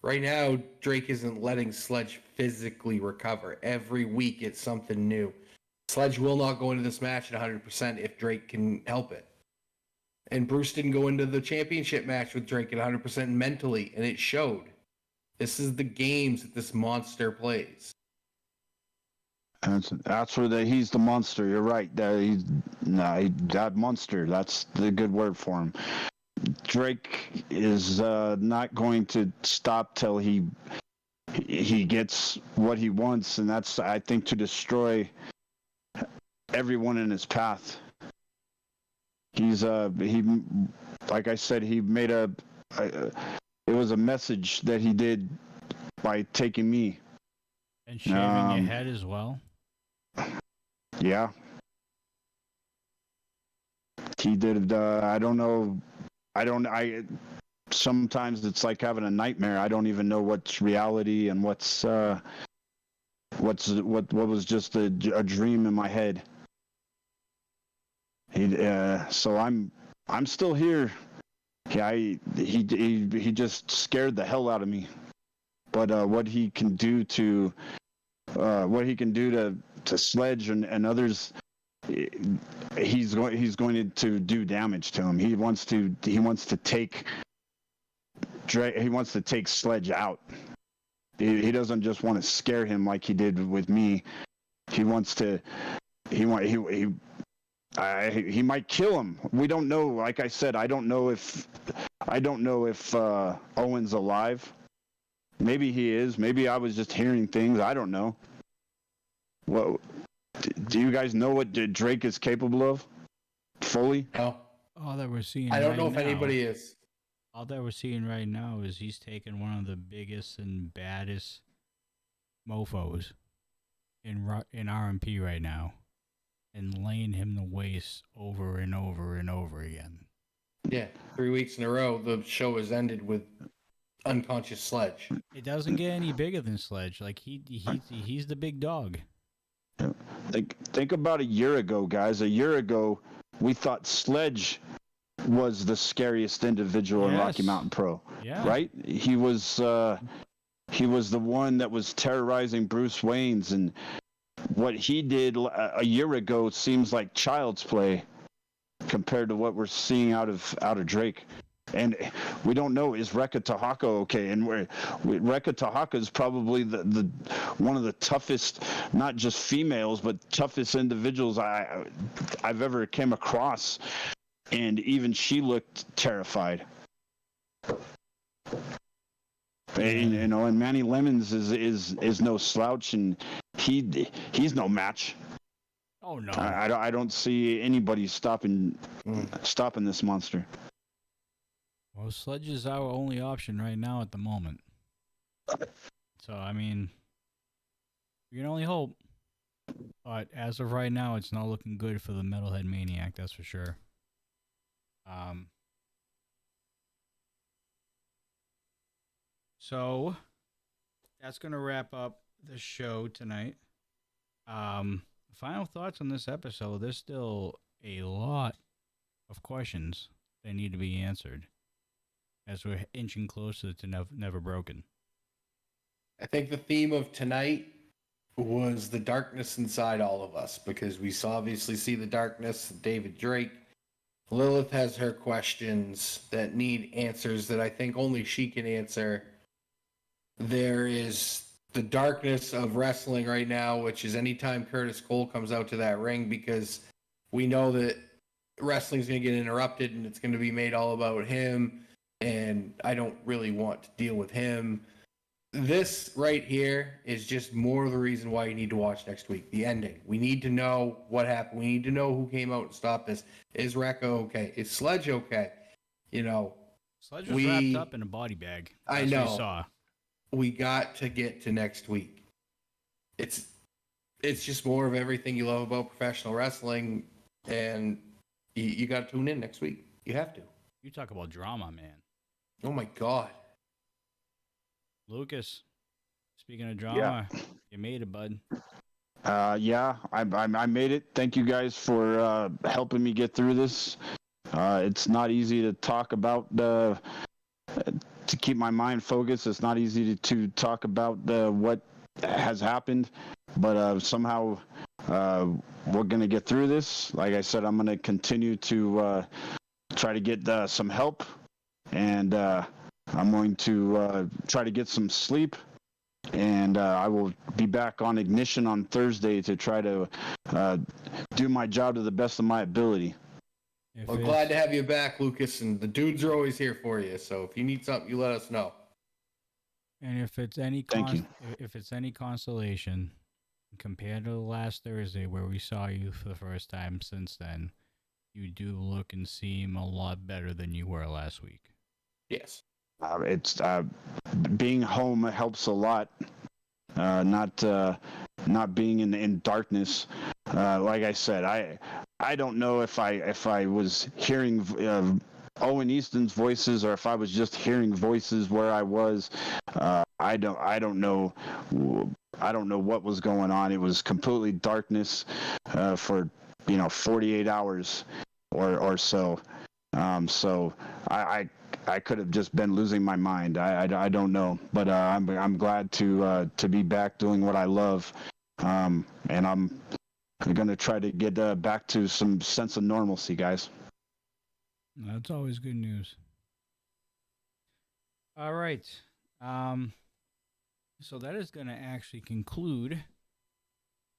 Right now, Drake isn't letting Sledge physically recover. Every week it's something new. Sledge will not go into this match at 100% if Drake can help it. And Bruce didn't go into the championship match with Drake at 100% mentally, and it showed. This is the games that this monster plays. That's where he's the monster. You're right. That monster. That's the good word for him. Drake is not going to stop till he gets what he wants, and that's, I think, to destroy everyone in his path. He's like I said, he made it was a message that he did by taking me. And shaving your head as well? Yeah. He did, I don't know. Sometimes it's like having a nightmare. I don't even know what's reality and what was just a dream in my head. So I'm still here. Yeah, he just scared the hell out of me. But what he can do to Sledge and others, he's going to do damage to him. He wants to take Sledge out. He doesn't just want to scare him like he did with me. He wants to. He might kill him. We don't know. Like I said, I don't know if Owen's alive. Maybe he is. Maybe I was just hearing things. I don't know. Well, do you guys know what Drake is capable of? Fully? No. All that we're seeing. I don't know if anybody is. All that we're seeing right now is he's taken one of the biggest and baddest mofos in RMP right now and laying him to waste over and over and over again. Yeah, 3 weeks in a row, the show has ended with unconscious Sledge. It doesn't get any bigger than Sledge. Like he's the big dog. Think about a year ago, guys. A year ago, we thought Sledge was the scariest individual in Rocky Mountain Pro. Yeah. Right? He was the one that was terrorizing Bruce Wayne's, and what he did a year ago seems like child's play compared to what we're seeing out of Drake. And we don't know, is Rekka Tahaka okay? And Rekka Tahaka is probably the one of the toughest, not just females, but toughest individuals I've ever came across. And even she looked terrified. And, and Manny Lemons is no slouch, and he's no match. Oh no! I don't see anybody stopping this monster. Well, Sledge is our only option right now at the moment. So, I mean, we can only hope. But as of right now, it's not looking good for the Metalhead Maniac, that's for sure. So, that's going to wrap up the show tonight. Final thoughts on this episode. There's still a lot of questions that need to be answered as we're inching closer to Never Broken. I think the theme of tonight was the darkness inside all of us, because we obviously see the darkness of David Drake. Lilith has her questions that need answers that I think only she can answer. There is the darkness of wrestling right now, which is anytime Curtis Cole comes out to that ring, because we know that wrestling's going to get interrupted and it's going to be made all about him. And I don't really want to deal with him. This right here is just more of the reason why you need to watch next week. The ending. We need to know what happened. We need to know who came out and stopped this. Is Rekka okay? Is Sledge okay? Sledge was wrapped up in a body bag. I know. We saw. We got to get to next week. It's just more of everything you love about professional wrestling, and you got to tune in next week. You have to. You talk about drama, man. Oh my God. Lucas, speaking of drama, you made it, bud. Yeah, I made it. Thank you guys for helping me get through this. It's not easy to talk about, to keep my mind focused. It's not easy to talk about what has happened, but somehow we're going to get through this. Like I said, I'm going to continue to try to get some help, and I'm going to try to get some sleep, and I will be back on Ignition on Thursday to try to do my job to the best of my ability. Well, glad to have you back, Lucas, and the dudes are always here for you, so if you need something, you let us know. And if it's any if it's any consolation, compared to the last Thursday where we saw you for the first time since then, you do look and seem a lot better than you were last week. Yes. It's being home helps a lot. Not being in darkness. Like I said, I don't know if I was hearing Owen Easton's voices or if I was just hearing voices where I was. I don't know. I don't know what was going on. It was completely darkness for 48 hours or so. So I could have just been losing my mind. I don't know, but I'm glad to be back doing what I love, and I'm gonna try to get back to some sense of normalcy, guys. That's always good news. All right, so that is gonna actually conclude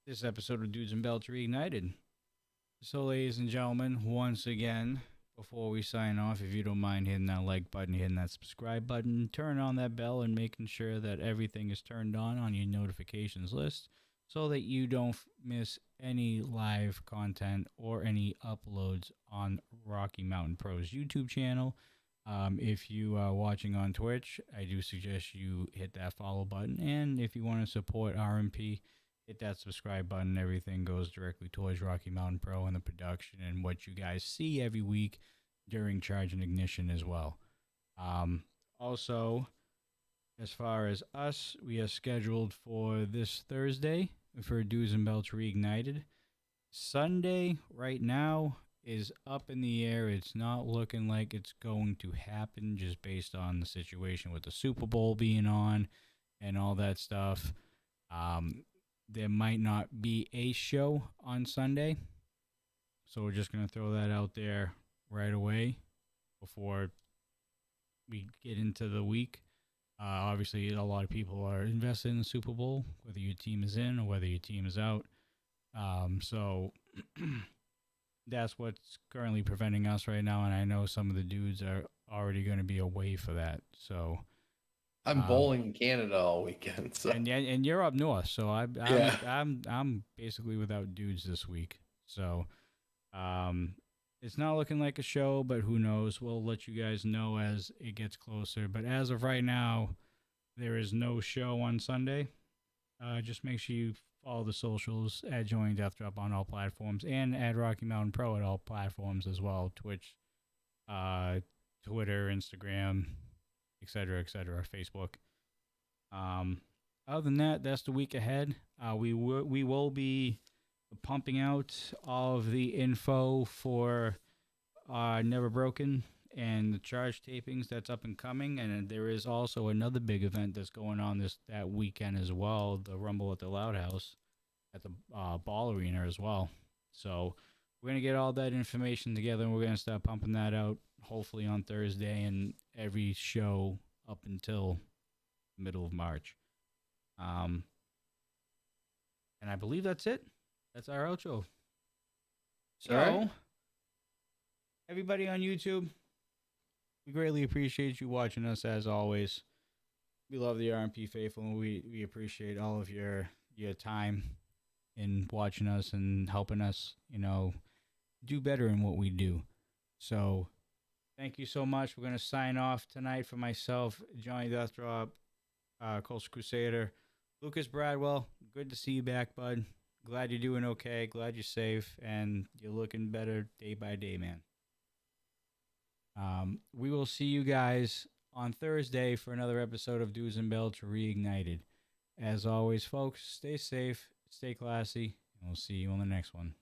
this episode of Dudes and Belts Reignited. So, ladies and gentlemen, once again, before we sign off, if you don't mind hitting that like button, hitting that subscribe button, turn on that bell, and making sure that everything is turned on your notifications list so that you don't miss any live content or any uploads on Rocky Mountain Pro's YouTube channel. If you are watching on Twitch, I do suggest you hit that follow button. And if you want to support RMP, hit that subscribe button. Everything goes directly towards Rocky Mountain Pro and the production and what you guys see every week during Charge and Ignition as well. Also, as far as us, we are scheduled for this Thursday for Dudes and Belts Reignited. Sunday, right now, is up in the air. It's not looking like it's going to happen just based on the situation with the Super Bowl being on and all that stuff. There might not be a show on Sunday. So we're just going to throw that out there right away before we get into the week. Obviously, a lot of people are invested in the Super Bowl, whether your team is in or whether your team is out. So that's what's currently preventing us right now. And I know some of the dudes are already going to be away for that. So I'm bowling in Canada all weekend. So. And you're up north, so Yeah. I'm basically without dudes this week. So it's not looking like a show, but who knows? We'll let you guys know as it gets closer. But as of right now, there is no show on Sunday. Just make sure you follow the socials, add Join Deathdrop on all platforms, and add Rocky Mountain Pro at all platforms as well. Twitch, Twitter, Instagram, etc., Facebook. Other than that, that's the week ahead. We will be pumping out all of the info for Never Broken and the Charge tapings that's up and coming, and there is also another big event that's going on that weekend as well, the Rumble at the Loud House at the Ball Arena as well. So we're going to get all that information together, and we're going to start pumping that out hopefully on Thursday and every show up until the middle of March. And I believe that's it. That's our outro. So, All right. Everybody on YouTube, we greatly appreciate you watching us as always. We love the RMP faithful, and we appreciate all of your time in watching us and helping us, do better in what we do. So, thank you so much. We're going to sign off tonight for myself, Johnny Deathdrop, Coastal Crusader, Lucas Bradwell. Good to see you back, bud. Glad you're doing okay. Glad you're safe, and you're looking better day by day, man. We will see you guys on Thursday for another episode of Dudes and Belts Reignited. As always, folks, stay safe, stay classy, and we'll see you on the next one.